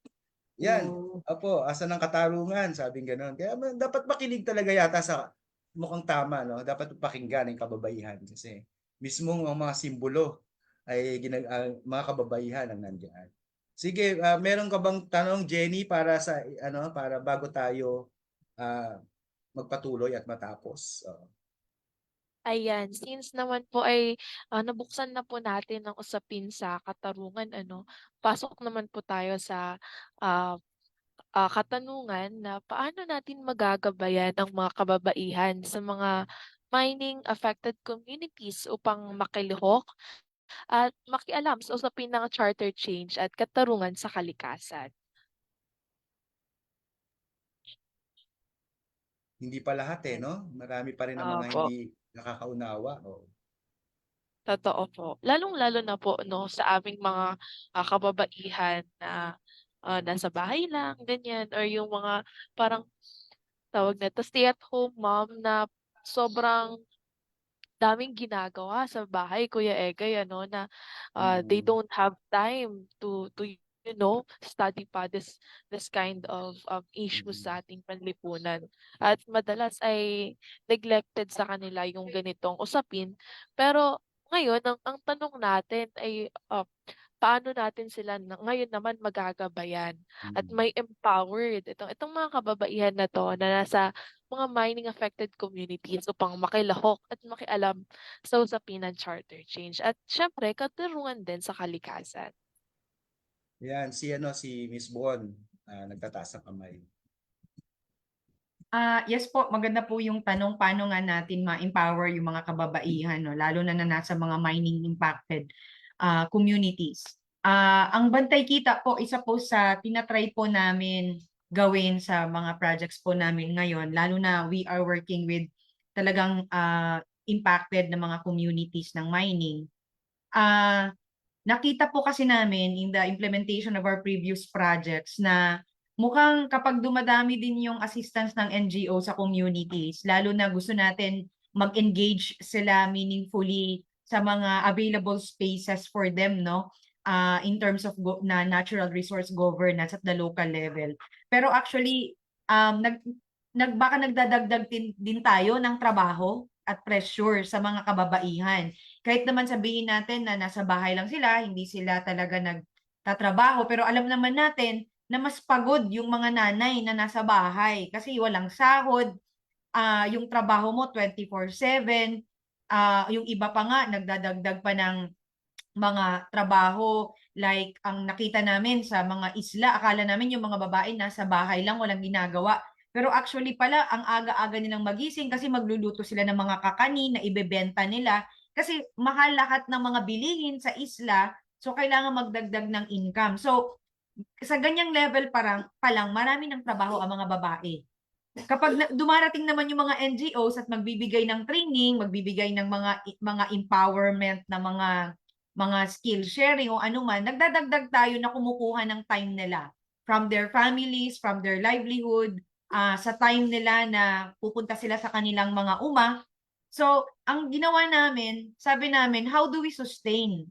Yan. Apo, asa ng katarungan, sabing gano'n. Kaya dapat makinig talaga yata sa mukhang tama, no? Dapat pakinggan ang kababaihan kasi mismong ang mga simbolo ay mga kababaihan ang nandiyan. Sige, meron ka bang tanong, Jenny, para para bago tayo magpatuloy at matapos? Ayan, since naman po ay nabuksan na po natin ang usapin sa katarungan, pasok naman po tayo sa ah, katanungan na paano natin magagabayan ang mga kababaihan sa mga mining affected communities upang makilihok at makialam sa usapin ng charter change at katarungan sa kalikasan. Hindi pa lahat no? Marami pa rin ang mga Opo. hindi nakakaunawa. Totoo po. Lalong-lalo na po sa aming mga kababaihan na nasa bahay lang, ganyan, or yung mga parang tawag na stay at home mom na sobrang daming ginagawa sa bahay, Kuya Egay, na they don't have time to study pa this kind of issues sa ating panlipunan. At madalas ay neglected sa kanila yung ganitong usapin. Pero ngayon, ang tanong natin ay paano natin sila ngayon naman magagabayan at may empowered itong mga kababaihan na to na nasa mga mining affected communities upang makilahok at makialam sa usapin ng charter change at syempre katarungan din sa kalikasan. Yan, si Miss Bon, nagtataas ng kamay. Yes po, maganda po yung tanong paano nga natin ma-empower yung mga kababaihan, no? Lalo na nasa mga mining impacted communities. Ang Bantay Kita po, isa po sa tinatry po namin gawin sa mga projects po namin ngayon, lalo na we are working with talagang impacted na mga communities ng mining. Nakita po kasi namin in the implementation of our previous projects na mukhang kapag dumadami din yung assistance ng NGO sa communities, lalo na gusto natin mag-engage sila meaningfully sa mga available spaces for them, no? In terms of na natural resource governance at the local level. Pero actually, baka nagdadagdag din tayo ng trabaho at pressure sa mga kababaihan. Kahit naman sabihin natin na nasa bahay lang sila, hindi sila talaga nagtatrabaho, pero alam naman natin na mas pagod yung mga nanay na nasa bahay kasi walang sahod, yung trabaho mo 24/7, yung iba pa nga nagdadagdag pa ng mga trabaho like ang nakita namin sa mga isla, akala namin yung mga babae nasa bahay lang walang ginagawa. Pero actually pala, ang aga-aga nilang magising kasi magluluto sila ng mga kakanin na ibebenta nila kasi mahal lahat ng mga bilihin sa isla, so kailangan magdagdag ng income. So sa ganyang level pa lang marami ng trabaho ang mga babae. Kapag dumarating naman yung mga NGOs at magbibigay ng training, magbibigay ng mga empowerment na mga skill sharing o anuman, nagdadagdag tayo na kumukuha ng time nila from their families, from their livelihood, sa time nila na pupunta sila sa kanilang mga So, ang ginawa namin, sabi namin, how do we sustain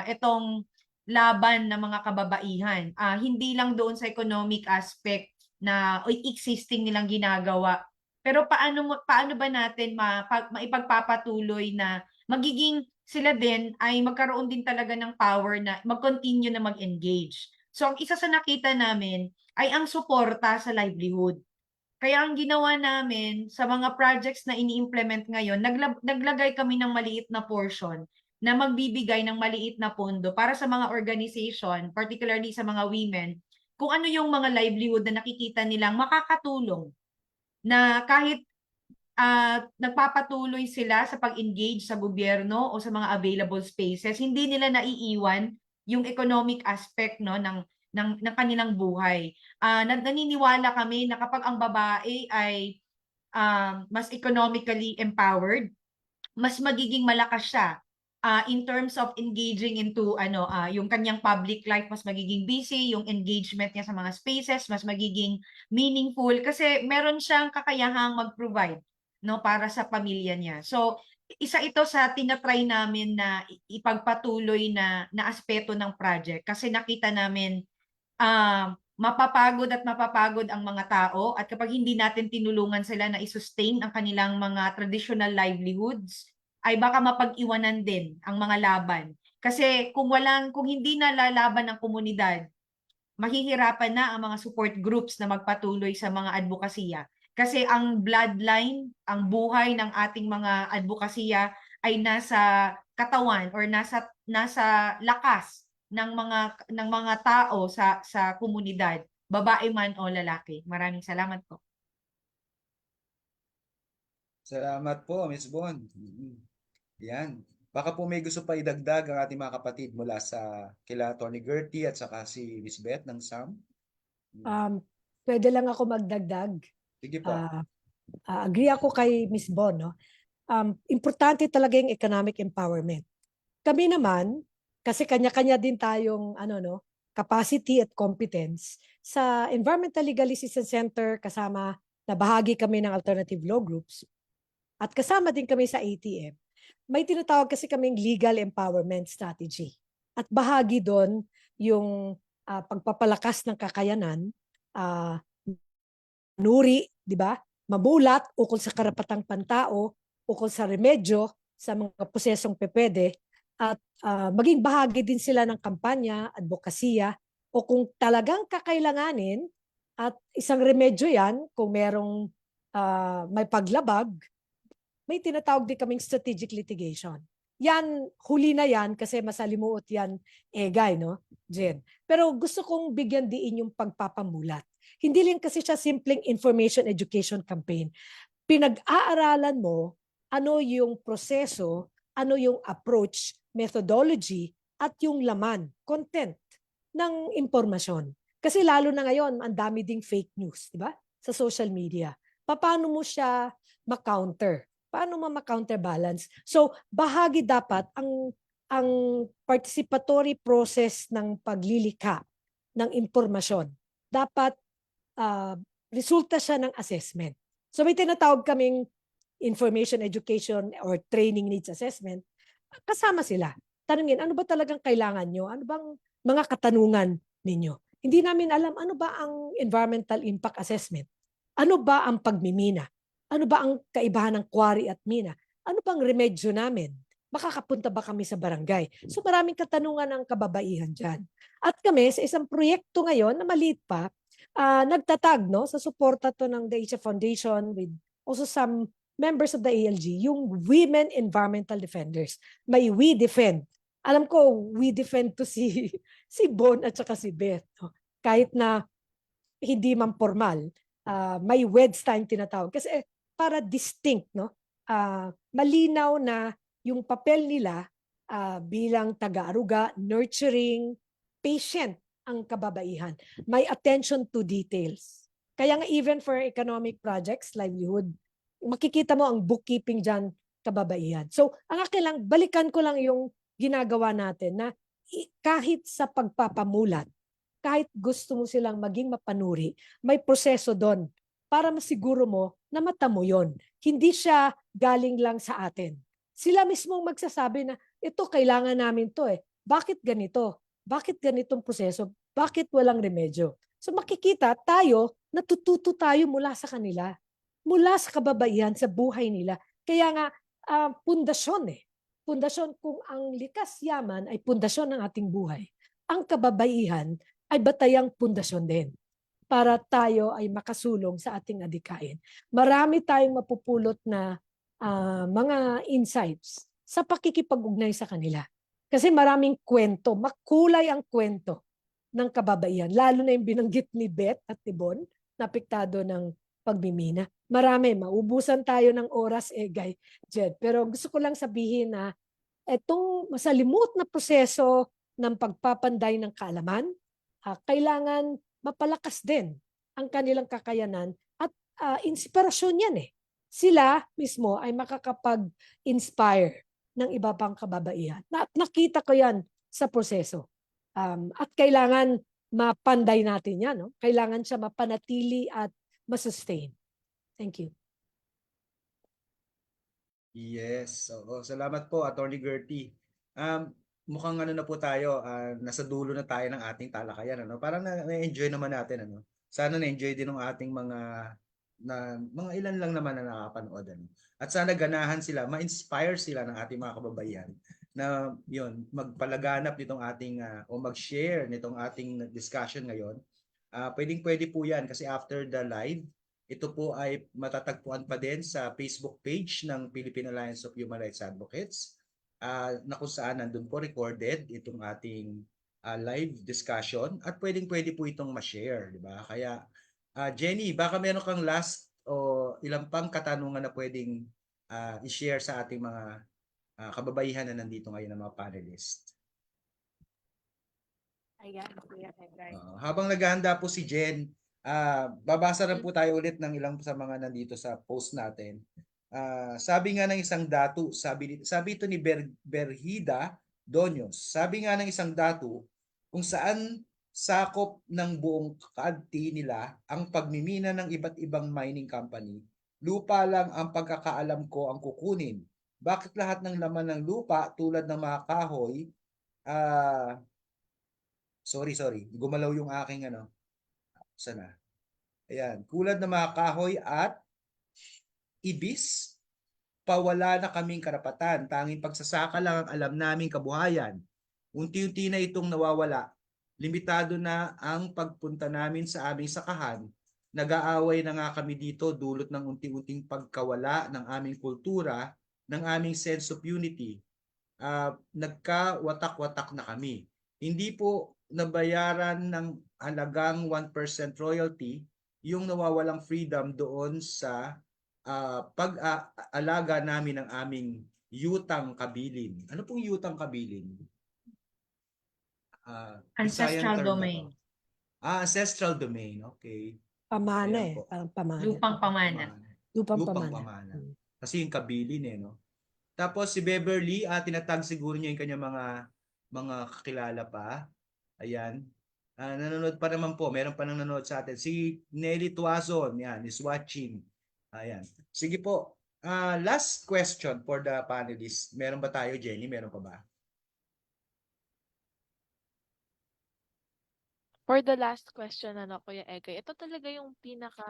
itong laban ng mga kababaihan? Hindi lang doon sa economic aspect na existing nilang ginagawa. Pero paano ba natin maipagpapatuloy na magiging sila din ay magkaroon din talaga ng power na mag-continue na mag-engage. So, ang isa sa nakita namin ay ang suporta sa livelihood. Kaya ang ginawa namin sa mga projects na ini-implement ngayon, naglagay kami ng maliit na portion na magbibigay ng maliit na pondo para sa mga organization, particularly sa mga women, kung ano yung mga livelihood na nakikita nilang makakatulong na kahit nagpapatuloy sila sa pag-engage sa gobyerno o sa mga available spaces, hindi nila naiiwan yung economic aspect no ng kanilang buhay. Naniniwala kami na kapag ang babae ay mas economically empowered, mas magiging malakas siya in terms of engaging into yung kanyang public life, mas magiging busy, yung engagement niya sa mga spaces mas magiging meaningful kasi meron siyang kakayahang mag-provide no para sa pamilya niya. So isa ito sa tinatry namin na ipagpatuloy na aspeto ng project kasi nakita namin mapapagod ang mga tao at kapag hindi natin tinulungan sila na i-sustain ang kanilang mga traditional livelihoods, ay baka mapag-iwanan din ang mga laban. Kasi kung hindi nalalaban ng komunidad, mahihirapan na ang mga support groups na magpatuloy sa mga advokasya. Kasi ang bloodline, ang buhay ng ating mga advokasya ay nasa katawan or nasa lakas ng mga tao sa komunidad, babae man o lalaki. Maraming salamat po. Salamat po, Miss Bon. Yan. Baka po may gusto pa idagdag ang ating mga kapatid mula sa kila Tony Gertie at saka si Miss Beth ng SAM. Pwede lang ako magdagdag. Sige po. Agree ako kay Miss Bon, no? Importante talaga yung economic empowerment. Kami naman, kasi kanya-kanya din tayong capacity at competence sa Environmental Legal Assistance Center, kasama na bahagi kami ng alternative law groups at kasama din kami sa ATM. May tinatawag kasi kaming legal empowerment strategy. At bahagi doon yung pagpapalakas ng kakayanan, nuri, di ba? Mabulat ukol sa karapatang pantao, ukol sa remedyo sa mga prosesong pepede, at maging bahagi din sila ng kampanya, advokasya, o kung talagang kakailanganin at isang remedyo yan, kung merong may paglabag, may tinatawag din kaming strategic litigation. Yan, huli na yan kasi masalimuot yan, Egay, no? Jen. Pero gusto kong bigyan diin yung pagpapamulat. Hindi lang kasi siya simpleng information education campaign. Pinag-aaralan mo ano yung proseso, ano yung approach, methodology, at yung laman, content ng impormasyon. Kasi lalo na ngayon, ang dami ding fake news, di ba? Sa social media. Paano mo siya ma-counter? Paano mo ma-counterbalance? So, bahagi dapat ang participatory process ng paglilikha ng impormasyon. Dapat resulta siya ng assessment. So, may tinatawag kaming information education or training needs assessment. Kasama sila. Tanungin, ano ba talagang kailangan nyo? Ano bang mga katanungan ninyo? Hindi namin alam ano ba ang environmental impact assessment. Ano ba ang pagmimina? Ano ba ang kaibahan ng quarry at mina? Ano bang remedyo namin? Makakapunta ba kami sa barangay? So maraming katanungan ng kababaihan dyan. At kami sa isang proyekto ngayon na maliit pa, nagtatag sa suporta to ng the Asia Foundation with also some members of the ALG, yung Women Environmental Defenders. May We Defend. Alam ko, We Defend to si Bon at saka si Beth. No? Kahit na hindi man formal, may WEDS tayong tinatawag. Kasi para distinct, no? Malinaw na yung papel nila bilang taga-aruga, nurturing, patient ang kababaihan. May attention to details. Kaya nga even for economic projects, livelihood, makikita mo ang bookkeeping dyan, kababaihan. So, ang akin lang, balikan ko lang yung ginagawa natin na kahit sa pagpapamulat, kahit gusto mo silang maging mapanuri, may proseso doon para masiguro mo na mata mo yun. Hindi siya galing lang sa atin. Sila mismong magsasabi na, ito, kailangan namin to eh. Bakit ganito? Bakit ganitong proseso? Bakit walang remedyo? So makikita tayo, natututo tayo mula sa kanila. Mula sa kababaihan, sa buhay nila. Kaya nga, pundasyon eh. Pundasyon, kung ang likas yaman ay pundasyon ng ating buhay, ang kababaihan ay batayang pundasyon din. para tayo ay makasulong sa ating adikain. Marami tayong mapupulot na mga insights sa pakikipag-ugnay sa kanila. Kasi maraming kwento, makulay ang kwento ng kababaihan. Lalo na yung binanggit ni Beth at ni Bon, na apektado ng pagmimina. Marami, maubusan tayo ng oras, Egay, Jed. Pero gusto ko lang sabihin na itong masalimuot na proseso ng pagpapanday ng kaalaman, kailangan mapalakas din ang kanilang kakayanan at inspirasyon yan eh. Sila mismo ay makakapag-inspire ng iba pang kababaihan. Nakita ko yan sa proseso. At kailangan mapanday natin yan. No? Kailangan siya mapanatili at masustain. Thank you. Yes. Oo. Salamat po, Attorney Gertie. Mukhang ano na po tayo, nasa dulo na tayo ng ating talakayan. Ano? Parang na-enjoy naman natin. Ano? Sana na-enjoy din ng ating mga ilan lang naman na nakapanood. Ano? At sana ganahan sila, ma-inspire sila ng ating mga kababaihan na yun, magpalaganap nitong ating o mag-share nitong ating discussion ngayon. Pwede po yan kasi after the live, ito po ay matatagpuan pa din sa Facebook page ng Philippine Alliance of Human Rights Advocates na kung saan nandun po recorded itong ating live discussion at pwede po itong ma-share, di ba? Kaya Jenny, baka meron kang last o ilang pang katanungan na pwedeng i-share sa ating mga kababaihan na nandito ngayon ng mga panelists. Ayan, Kuya Egay. Habang naghahanda po si Jen, babasa na po tayo ulit ng ilang sa mga nandito sa post natin. Sabi nga ng isang datu, sabi ito ni Berhida Donyos, sabi nga ng isang datu, kung saan sakop ng buong kaadti nila ang pagmimina ng iba't ibang mining company, lupa lang ang pagkakaalam ko ang kukunin. Bakit lahat ng laman ng lupa tulad ng mga kahoy, sorry, gumalaw yung aking ano, sana. Ayan, tulad ng mga kahoy at ibis, pawala na kaming karapatan. Tanging pagsasaka lang ang alam naming kabuhayan. Unti-unti na itong nawawala. Limitado na ang pagpunta namin sa aming sakahan. Nag-aaway na nga kami dito dulot ng unti-unting pagkawala ng aming kultura, ng aming sense of unity. Nagkawatak-watak na kami. Hindi po nabayaran ng halagang 1% royalty yung nawawalang freedom doon sa pag-alaga namin ng aming yutang kabilin. Ano pong yutang kabilin? Visayan Ancestral term ba to? domain. Ancestral domain. Okay. Pamana Ayan eh. po. Parang pamana. Lupang pamana. Lupang Lupang pamana. pamana. Kasi yung kabilin eh, no? Tapos si Beverly, tinatag siguro niya yung kanyang mga kakilala pa. Ayan. Nanonood pa naman po. Meron pa nang nanonood sa atin. Si Nelly Tuazon, yan, is watching. Ayan. Sige po. Last question for the panelists. Meron ba tayo, Jenny? Meron pa ba? For the last question, Kuya Egay, ito talaga yung pinaka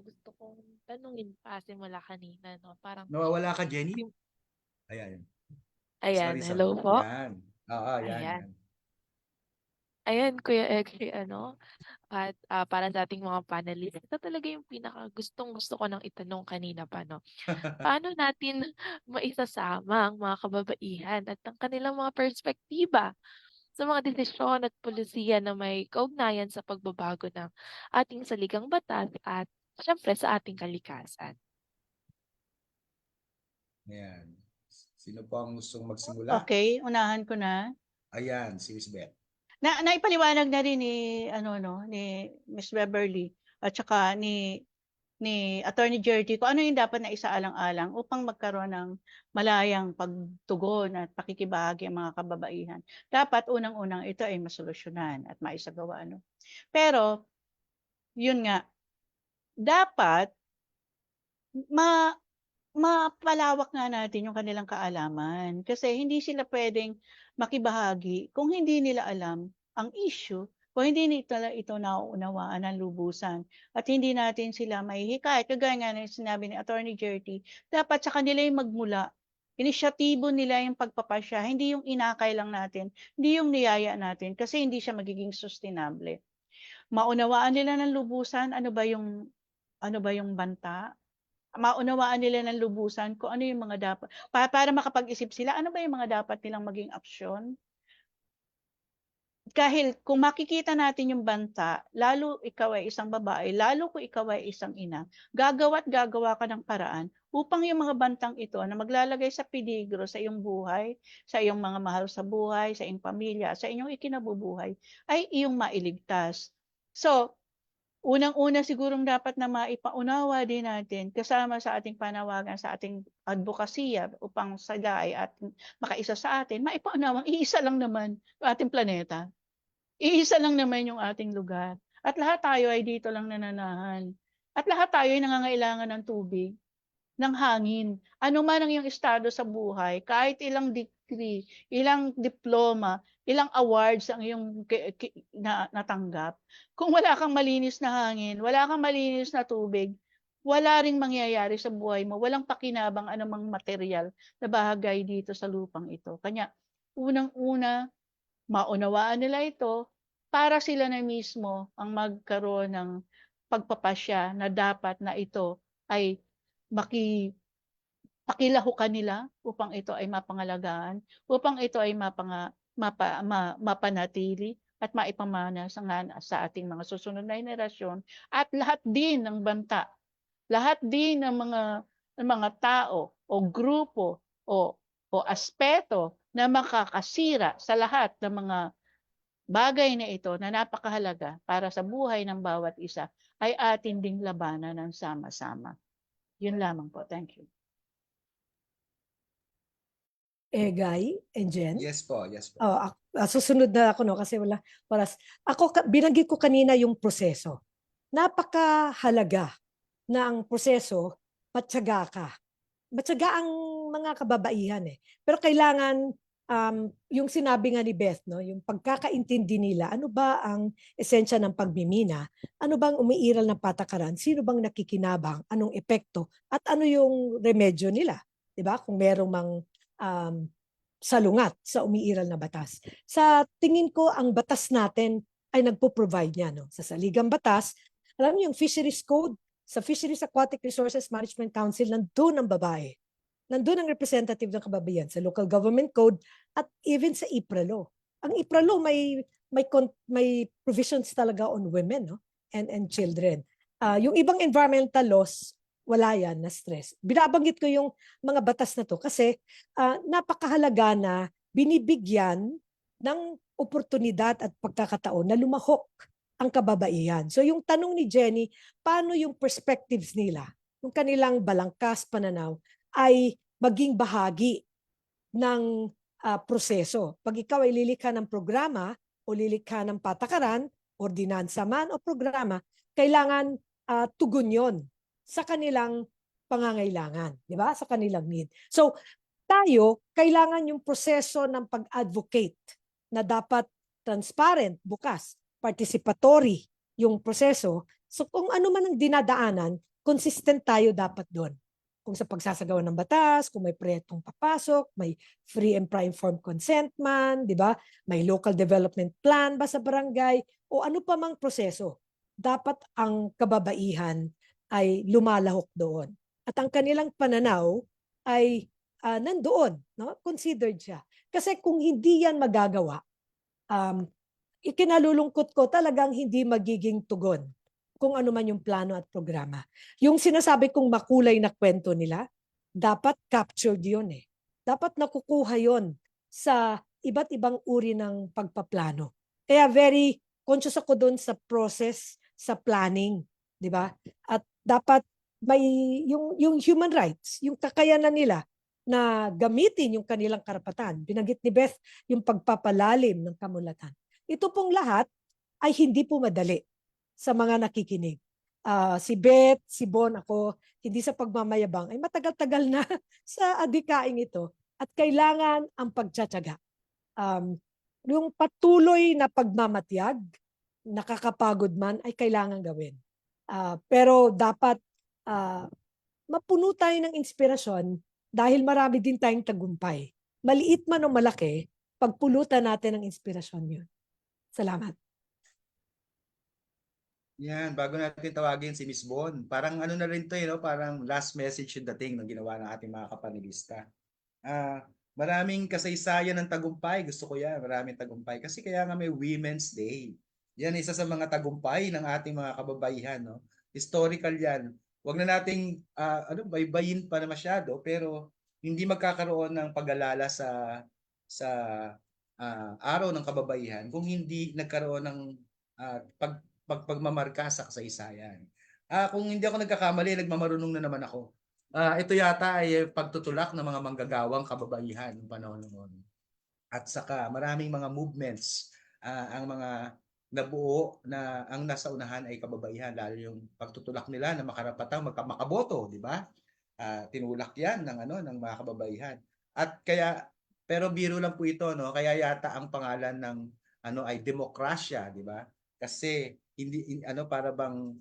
gusto kong tanungin pa simula kanina, no? Parang, Nawawala ka, Jenny? Ayan. ayan, Sorry. hello po. Yan. Oo, Ayan. yan. Ayan, Kuya Egay, at para sa ating mga panelists, ito talaga yung pinaka gustong-gusto ko nang itanong kanina pa, no? Paano natin maisasama ang mga kababaihan at ang kanilang mga perspektiba sa mga desisyon at polisiya na may kaugnayan sa pagbabago ng ating saligang batas at syempre sa ating kalikasan? Ayan. Sino po ang gustong magsimula? Okay, unahan ko na. Ayan, si Miss Beth. Naipaliwanag na rin ni Miss Beverly at saka ni Attorney Gertie kung ano yung dapat na isaalang-alang upang magkaroon ng malayang pagtugon at pakikibahagi ang mga kababaihan. Dapat unang-unang ito ay masolusyonan at maisagawa. Pero, yun nga, dapat mapalawak nga natin yung kanilang kaalaman kasi hindi sila pwedeng makibahagi kung hindi nila alam ang issue, kung hindi nila ito nauunawaan ng lubusan at hindi natin sila mahihikayat. Kagaya nga ng sinabi ni Attorney Gertie, dapat sa kanila yung magmula. Inisyatibo nila yung pagpapasya, hindi yung inakay lang natin, hindi yung niyaya natin kasi hindi siya magiging sustainable. maunawaan nila ng lubusan ano ba yung banta, maunawaan nila ng lubusan kung ano yung mga dapat para makapag-isip sila ano ba yung mga dapat nilang maging aksyon. Dahil kung makikita natin yung banta, lalo ikaw ay isang babae, lalo kung ikaw ay isang ina, gagawa ka ng paraan upang yung mga bantang ito na maglalagay sa peligro sa iyong buhay, sa iyong mga mahal sa buhay, sa iyong pamilya, sa inyong ikinabubuhay, ay iyong mailigtas. So, unang-una sigurong dapat na maipaunawa din natin kasama sa ating panawagan, sa ating advokasya upang sila ay makaisa sa atin, maipaunawa, iisa lang naman ang ating planeta. Iisa lang naman yung ating lugar. At lahat tayo ay dito lang nananahan. At lahat tayo ay nangangailangan ng tubig, ng hangin. Ano man ang iyong estado sa buhay, kahit ilang degree, ilang diploma, ilang awards ang iyong natanggap, kung wala kang malinis na hangin, wala kang malinis na tubig, wala ring mangyayari sa buhay mo, walang pakinabang anumang material na bahagay dito sa lupang ito. Kanya, unang-una, maunawaan nila ito para sila na mismo ang magkaroon ng pagpapasya na dapat na ito ay pakilahukan nila upang ito ay mapangalagaan, upang ito ay mapanatili at maipamana sa ating mga susunod na henerasyon at lahat din ng banta, lahat din ng mga tao o grupo o aspeto na makakasira sa lahat ng mga bagay na ito na napakahalaga para sa buhay ng bawat isa ay atin ding labanan ng sama-sama. Yun lamang po. Thank you. Guy and Jen. Yes po, yes po. Susunod na ako, no, kasi wala oras. Binanggit ko kanina yung proseso. Napakahalaga na ang proseso, matyaga ka. Matyaga ang mga kababaihan eh. Pero kailangan yung sinabi nga ni Beth, no, yung pagkakaintindi nila, ano ba ang esensya ng pagmimina? Ano bang umiiral ng patakaran? Sino bang nakikinabang? Anong epekto? At ano yung remedyo nila? 'Di ba? Kung merong salungat sa umiiral na batas. Sa tingin ko, ang batas natin ay nagpo-provide niya. No? Sa saligang batas, alam niyo yung Fisheries Code, sa Fisheries Aquatic Resources Management Council, nandun ang babae. Nandun ang representative ng kababaihan sa Local Government Code at even sa IPRA Law. Ang IPRA Law may provisions talaga on women, no? and children. Yung ibang environmental laws, wala yan na stress. Binabanggit ko yung mga batas na to kasi napakahalaga na binibigyan ng oportunidad at pagkakataon na lumahok ang kababaihan. So yung tanong ni Jenny, paano yung perspectives nila, yung kanilang balangkas pananaw, ay maging bahagi ng proseso. Pag ikaw ay lilikha ng programa o lilikha ng patakaran, ordinansa man o programa, kailangan tugon yon sa kanilang pangangailangan, di ba? Sa kanilang need. So, tayo, kailangan yung proseso ng pag-advocate na dapat transparent, bukas, participatory yung proseso. So, kung ano man ang dinadaanan, consistent tayo dapat doon. Kung sa pagsasagawa ng batas, kung may proyektong papasok, may free and prior informed consent man, di ba? May local development plan ba sa barangay, o ano pa mang proseso, dapat ang kababaihan ay lumalahok doon. At ang kanilang pananaw ay nandoon, no? Considered siya. Kasi kung hindi yan magagawa, ikinalulungkot ko talagang hindi magiging tugon kung ano man yung plano at programa. Yung sinasabi kong makulay na kwento nila, dapat captured yun eh. Dapat nakukuha yun sa iba't ibang uri ng pagpaplano. Kaya very conscious ako doon sa process, sa planning, di ba? At dapat may yung human rights, yung kakayanan nila na gamitin yung kanilang karapatan. Binanggit ni Beth yung pagpapalalim ng kamulatan. Ito pong lahat ay hindi po madali sa mga nakikinig. Si Beth, si Bon, ako, hindi sa pagmamayabang, ay matagal-tagal na sa adikaing ito at kailangan ang pagtsatsaga. Yung patuloy na pagmamatiyag, nakakapagod man, ay kailangan gawin. Pero dapat mapuno tayo ng inspirasyon dahil marami din tayong tagumpay. Maliit man o malaki, pagpulutan natin ng inspirasyon yun. Salamat. Yan, bago natin tawagin si Miss Bon. Parang ano na rin to, parang last message yung dating na ginawa ng ating mga kapanelista. Maraming kasaysayan ng tagumpay. Gusto ko yan, maraming tagumpay. Kasi kaya nga may Women's Day. Yan, isa sa mga tagumpay ng ating mga kababaihan. No? Historical yan. Huwag na nating baybayin pa na masyado, pero hindi magkakaroon ng pag-alala sa araw ng kababaihan kung hindi nagkaroon ng pagmamarka sa kasaysayan. Kung hindi ako nagkakamali, nagmamarunong na naman ako. Ito yata ay pagtutulak ng mga manggagawang kababaihan ng panahon noon. At saka maraming mga movements, ang mga nabuo na ang nasa unahan ay kababaihan, lalo yung pagtutulak nila na makarapatang makaboto, di ba? Tinulak yan ng mga kababaihan. At kaya, pero biro lang po ito, no? Kaya yata ang pangalan ng ay demokrasya, di ba? Kasi hindi para bang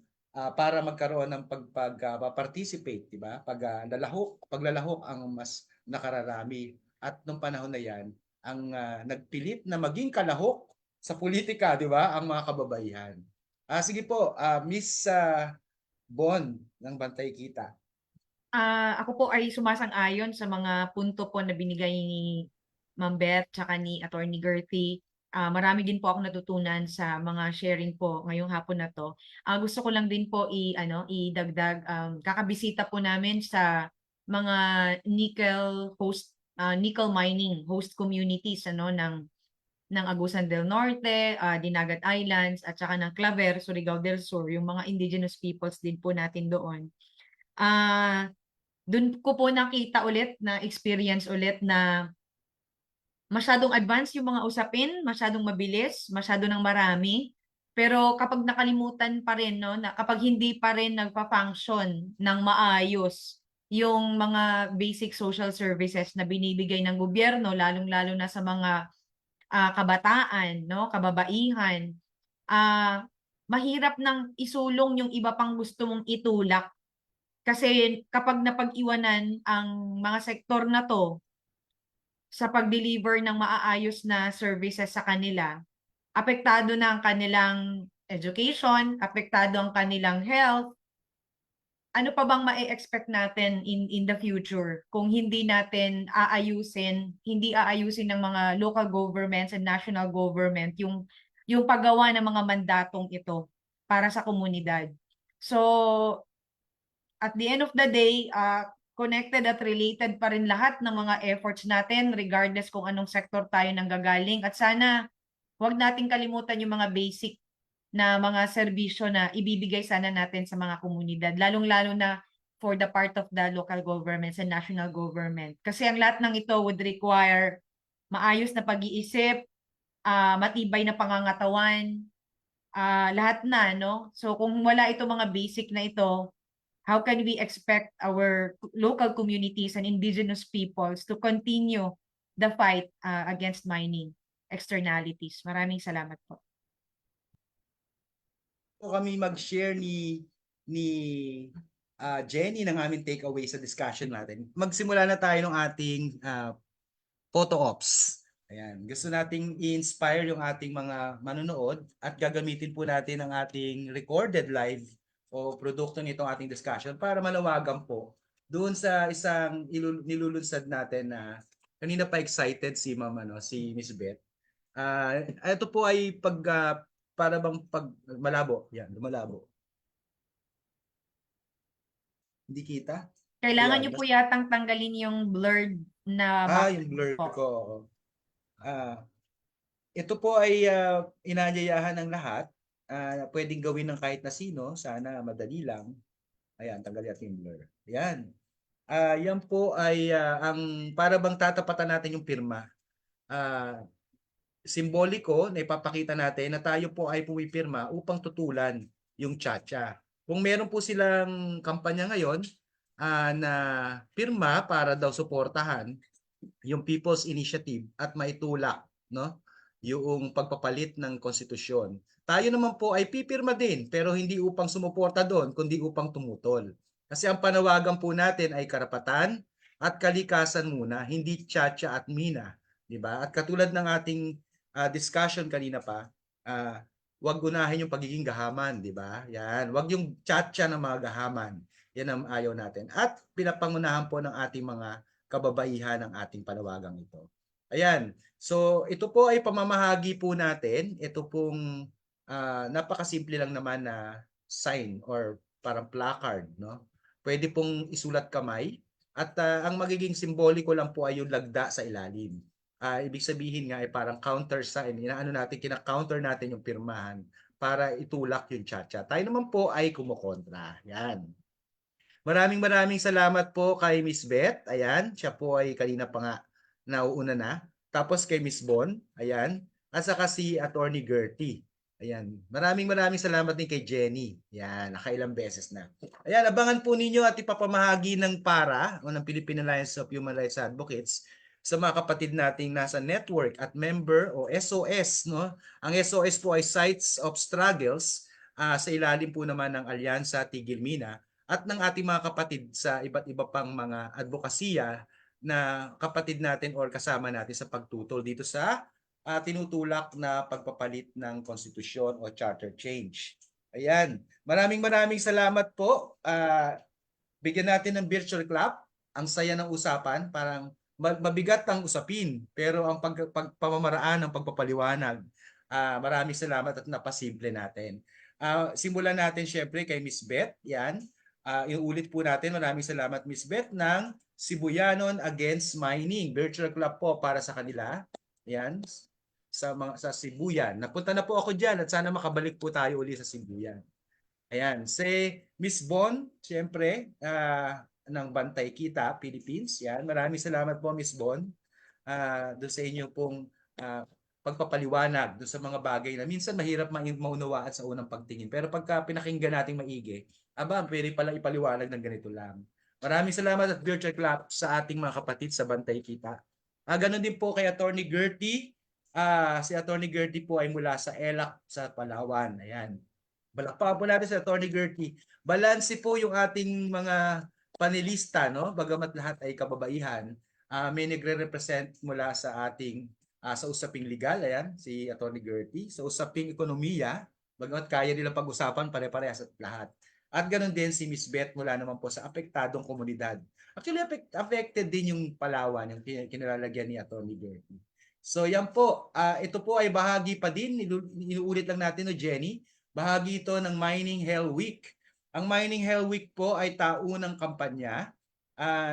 para magkaroon ng participate, di ba? Paglalahok ang mas nakararami. At nung panahon na yan, ang nagpilit na maging kalahok sa politika, di ba? Ang mga kababaihan. Sige po, Miss Bon ng Bantay Kita. Ako po ay sumasang-ayon sa mga punto po na binigay ni Ma'am Beth tsaka ni Attorney Gerthy. Marami din po akong natutunan sa mga sharing po ngayong hapon na to. Gusto ko lang din po idagdag, kakabisita po namin sa mga nickel mining host communities ng Agusan del Norte, Dinagat Islands at saka ng Claver, Surigao del Sur, yung mga indigenous peoples din po natin doon. Doon ko po nakita ulit na experience ulit na masyadong advanced yung mga usapin, masyadong mabilis, masyado ng marami. Pero kapag nakalimutan pa rin, no, na kapag hindi pa rin nagpa-function ng maayos yung mga basic social services na binibigay ng gobyerno, lalong-lalo na sa mga kabataan, no, kababaihan, mahirap nang isulong yung iba pang gusto mong itulak. Kasi kapag napag-iwanan ang mga sektor na to sa pag-deliver ng maaayos na services sa kanila, apektado na ang kanilang education, apektado ang kanilang health. Ano pa bang ma-expect natin in the future kung hindi natin hindi aayusin ng mga local governments and national government yung paggawa ng mga mandatong ito para sa komunidad. So, at the end of the day, connected at related pa rin lahat ng mga efforts natin regardless kung anong sector tayo nanggagaling. At sana huwag nating kalimutan yung mga basic na mga serbisyo na ibibigay sana natin sa mga komunidad, lalong-lalo na for the part of the local governments and national government. Kasi ang lahat ng ito would require maayos na pag-iisip, matibay na pangangatawan, lahat na, no? So kung wala itong mga basic na ito, how can we expect our local communities and indigenous peoples to continue the fight against mining externalities? Maraming salamat po. Kami mag-share ni Jenny ng aming takeaway sa discussion natin. Magsimula na tayo ng ating photo ops. Ayan, gusto nating i-inspire yung ating mga manonood at gagamitin po natin ang ating recorded live o produkto nitong ating discussion para malawagan po doon sa isang nilulunsad natin na kanina pa excited si si Miss Beth. Ito po ay para bang malabo. Yan, lumalabo. Hindi kita? Kailangan Ayan, niyo po yatang tanggalin yung blurred na yung blur ko. Ito po ay inaanyayahan ng lahat. Pwedeng gawin ng kahit na sino. Sana madali lang. Ayan, tanggalin natin yung blur. Ayan. Yan po ay ang para bang tatapatan natin yung pirma. Simboliko na ipapakita natin na tayo po ay pumipirma upang tutulan yung Chacha. Kung meron po silang kampanya ngayon na pirma para daw suportahan yung People's Initiative at maitulak, no, yung pagpapalit ng konstitusyon. Tayo naman po ay pipirma din pero hindi upang sumuporta doon kundi upang tumutol. Kasi ang panawagan po natin ay karapatan at kalikasan muna, hindi Chacha at Mina, di ba? At katulad ng ating discussion kanina pa, wag unahin yung pagiging gahaman, di ba? Yan, wag yung tiyatya ng mga gahaman. Yan ang ayaw natin. At pinapangunahan po ng ating mga kababaihan ang ating panawagang ito. Ayan. So, ito po ay pamamahagi po natin. Ito pong napakasimple lang naman na sign or parang placard, no? Pwede pong isulat kamay at ang magiging simboliko lang po ay yung lagda sa ilalim. Ibig sabihin nga ay parang counter sign. Inaano natin, kina-counter natin yung pirmahan para itulak yung tiyatya. Tayo naman po ay kumukontra. Yan. Maraming salamat po kay Miss Beth. Ayan, siya po ay kanina pa nga nauuna na. Tapos kay Miss Bon, ayan. At saka si Attorney Gertie. Ayan. Maraming salamat din kay Jenny. Ayan, nakailang beses na. Ayan, abangan po ninyo at ipapamahagi ng PARA o ng Philippine Alliance of Human Rights Advocates sa mga kapatid nating nasa network at member o SOS, no? Ang SOS po ay Sites of Struggles sa ilalim po naman ng Alyansa Tigil Mina at ng ating mga kapatid sa iba't iba pang mga advokasya na kapatid natin or kasama natin sa pagtutol dito sa tinutulak na pagpapalit ng konstitusyon o charter change. Ayan. Maraming salamat po. Bigyan natin ng virtual clap. Ang saya ng usapan. Parang mabigat ang usapin. Pero ang pamamaraan ng pagpapaliwanag, maraming salamat at napasimple natin. Simulan natin syempre kay Miss Beth. Yan. Iulit po natin. Maraming salamat Miss Beth ng Sibuyanon Against Mining. Virtual clap po para sa kanila. Yan. Sa Sibuyan. Napunta na po ako diyan at sana makabalik po tayo uli sa Sibuyan. Ayan, si Miss Bon, siyempre, ng Bantay Kita, Philippines. Yan, maraming salamat po Miss Bon doon sa inyo pong pagpapaliwanag doon sa mga bagay na minsan mahirap maunawaan sa unang pagtingin. Pero pagka pinakinggan nating maigi, pwede pala ipaliwanag ng ganito lang. Maraming salamat at virtual clap sa ating mga kapatid sa Bantay Kita. Ganon din po kay Attorney Gertie. Si Attorney Gertie po ay mula sa ELAC sa Palawan. Ayan. Balakpakan po natin sa Attorney Gertie. Balanse po yung ating mga panelista, no? Bagamat lahat ay kababaihan, may nagre-represent mula sa ating sa usaping legal, ayan, si Attorney Gertie. Sa usaping ekonomiya, bagamat kaya nilang pag-usapan pare-parehas at lahat. At ganoon din si Miss Beth mula naman po sa apektadong komunidad. Actually, affected din yung Palawan, yung kinalalagyan ni Attorney Gertie. So yan po, ito po ay bahagi pa din, inuulit lang natin no Jenny, bahagi ito ng Mining Hell Week. Ang Mining Hell Week po ay taunang kampanya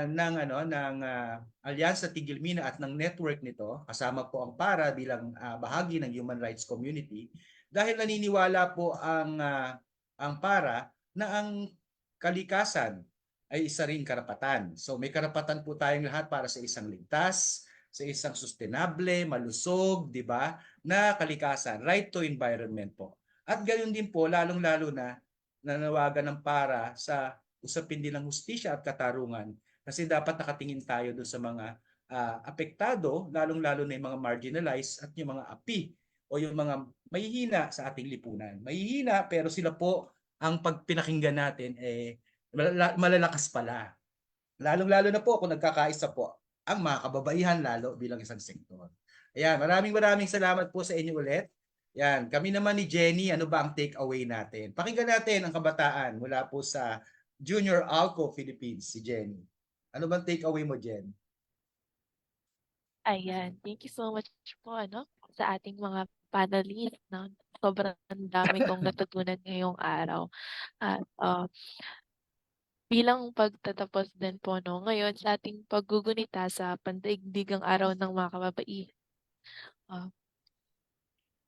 ng Alyansa Tigil Mina at ng network nito, kasama po ang PARA bilang bahagi ng human rights community, dahil naniniwala po ang PARA na ang kalikasan ay isa ring karapatan. So may karapatan po tayong lahat para sa isang ligtas, sa isang sustainable, malusog, di ba, na kalikasan, right to environment po. At ganoon din po, lalong-lalo na nanawagan ng PARA sa usapin din ng hustisya at katarungan kasi dapat nakatingin tayo doon sa mga apektado, lalong-lalo na yung mga marginalized at yung mga api o yung mga mahihina sa ating lipunan. Mahihina pero sila po ang pagpinakinggan natin malalakas pala. Lalong-lalo na po kung nagkakaisa po ang mga kababaihan lalo bilang isang sektor. Ayan, maraming salamat po sa inyo ulit. Yan, kami naman ni Jenny, ano ba ang take away natin? Pakinggan natin ang kabataan mula po sa Junior Alco Philippines, si Jenny. Ano bang take away mo, Jen? Ayan, thank you so much po sa ating mga panelists. No? Sobrang dami kong natutunan ngayong araw. At bilang pagtatapos din po ngayon sa ating paggugunita sa Pandaigdigang Araw ng mga Kababaihan,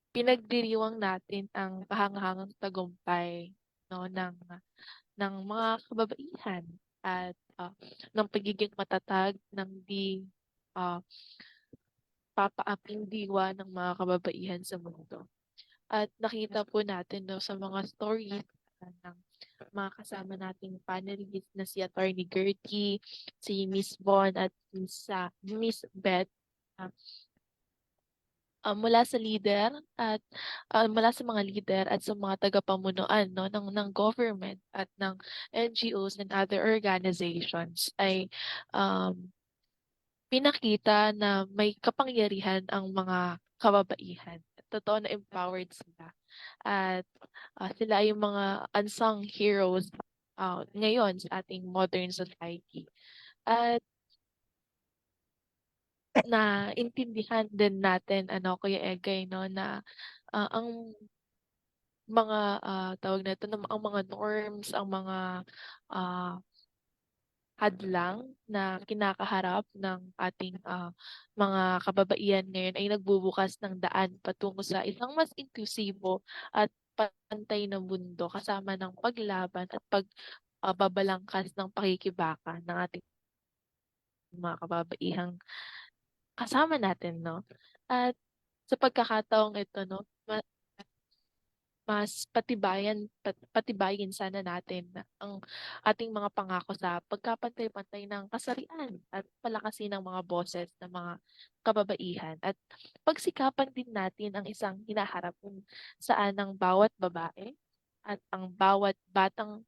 pinagdiriwang natin ang kahangahangang tagumpay ng mga kababaihan at ng pagiging matatag ng di papaaping diwa ng mga kababaihan sa mundo. At nakita po natin sa mga stories ng mga kasama nating panelists na si Attorney Gertie, si Miss Bon at Miss Beth, mula sa leader at mula sa mga leader at sa mga tagapamunuan ng government at ng NGOs and other organizations ay pinakita na may kapangyarihan ang mga kababaihan. totoo na empowered sila. At sila yung mga unsung heroes ngayon sa ating modern society. At naintindihan din natin, Kuya Egay, no, na ang mga tawag nito, ang mga norms, ang mga ah, hadlang na kinakaharap ng ating mga kababaihan ngayon ay nagbubukas ng daan patungo sa isang mas inklusibo at pantay na mundo kasama ng paglaban at pagbabalangkas ng pakikibaka ng ating mga kababaihang kasama natin, no? At sa pagkakataong ito, no, mas patibayin sana natin ang ating mga pangako sa pagkapantay-pantay ng kasarian at palakasin ng mga boses ng mga kababaihan at pagsikapan din natin ang isang hinaharap kung saan ang bawat babae at ang bawat batang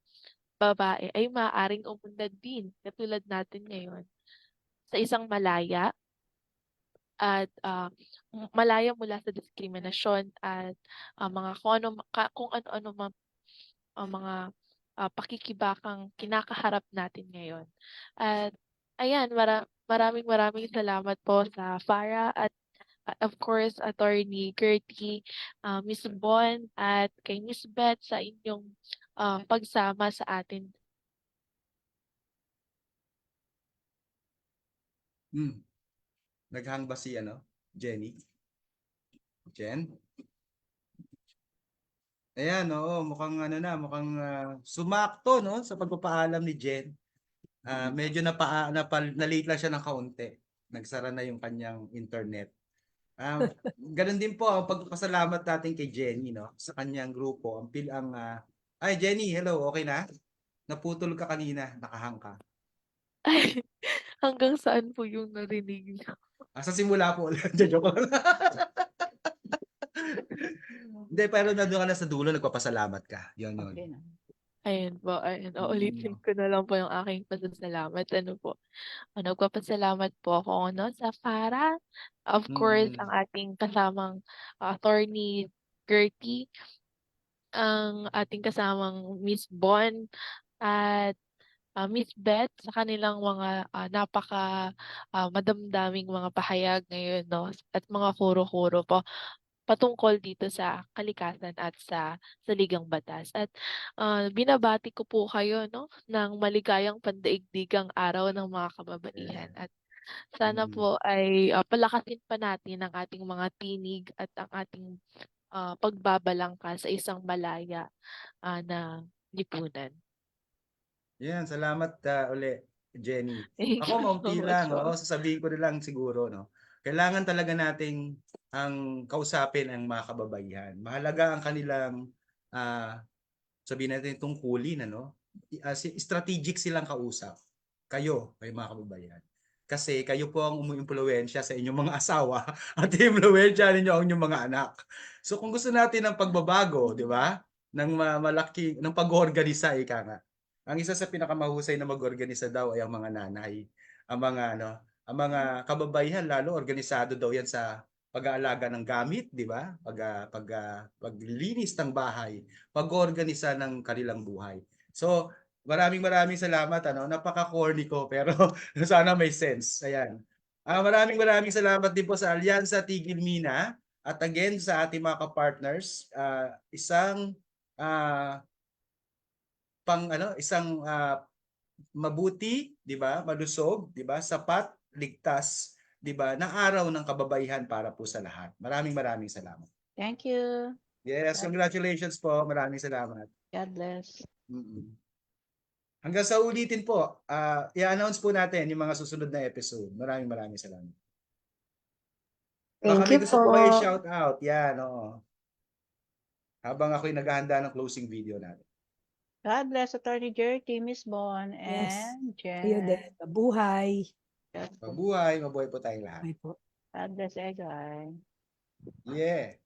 babae ay maaaring umunlad din katulad natin ngayon sa isang malaya at malaya mula sa diskriminasyon at kung ano-ano ang mga pakikibakang kinakaharap natin ngayon. At ayan, maraming maraming salamat po sa Farah at of course Attorney Gertie, Miss Bon at kay Miss Beth sa inyong pagsama sa atin. Naghang ba si Jenny? Jen? Ayan, oo, mukhang mukhang sumakto no sa pagpapaalam ni Jen. Medyo na-late lang siya ng kaunti. Nagsara na yung kanyang internet. Ganun din po ang pagpapasalamat natin kay Jenny no sa kanyang grupo. Ay Jenny, hello, okay na? Naputol ka kanina, nakahang ka. Hanggang saan po yung narinig niyo? Sa simula po ulit. Joke lang. Hindi, pero nandun ka na sa dulo, nagpapasalamat ka. Yun. Okay na. Ayun po, ayun. Uulitin ko na lang po yung aking pasasalamat. Nagpapasalamat po ako sa Farah. Of course, ang ating kasamang attorney Gertie, ang ating kasamang Miss Bon, at Miss Beth sa kanilang mga madamdaming mga pahayag ngayon, no? At mga kuro-kuro po patungkol dito sa kalikasan at sa saligang batas. At binabati ko po kayo, no, ng maligayang pandaigdigang araw ng mga kababaihan. Yeah. At sana po ay palakasin pa natin ang ating mga tinig at ang ating pagbabalangka sa isang malaya na lipunan. Yan, salamat uli, Jenny. Thank Ako you so maunti much lang, po. sasabihin ko na lang siguro, no. Kailangan talaga nating ang kausapin ang mga kababaihan. Mahalaga ang kanilang sabihin natin tungkulin, strategic silang kausap. Kayo, mga kababaihan. Kasi kayo po ang umuimpluwensya sa inyong mga asawa at impluwensya ninyo ang inyong mga anak. So kung gusto natin ng pagbabago, di ba? Ng ng pag-organisa, ika nga. Ang isa sa pinakamahusay na mag-organisa daw ay ang mga nanay. Ang mga kababaihan lalo organisado daw yan sa pag-aalaga ng gamit, di ba? Paglinis ng bahay, pag-organisa ng kanilang buhay. So, maraming salamat, napaka-corny ko pero sana may sense. Ayan. Maraming salamat din po sa Alyansa Tigil Mina at again sa ating mga ka-partners, isang mabuti, 'di ba? Malusog, 'di ba? Sapat, ligtas, 'di ba? Na araw ng kababaihan para po sa lahat. Maraming salamat. Thank you. Yes, congratulations po. Maraming salamat. God bless. Hanggang sa ulitin po, i-announce po natin yung mga susunod na episode. Maraming salamat. Baka Thank may you gusto po. po kayo shout out. Yan, oo. Habang ako'y naghahanda ng closing video natin. God bless Attorney Gertie, Miss Bon, Yes. and Kayo Jen. din. Mabuhay. Mabuhay po tayong lahat. Mabuhay po. God bless, Egay. Yeah.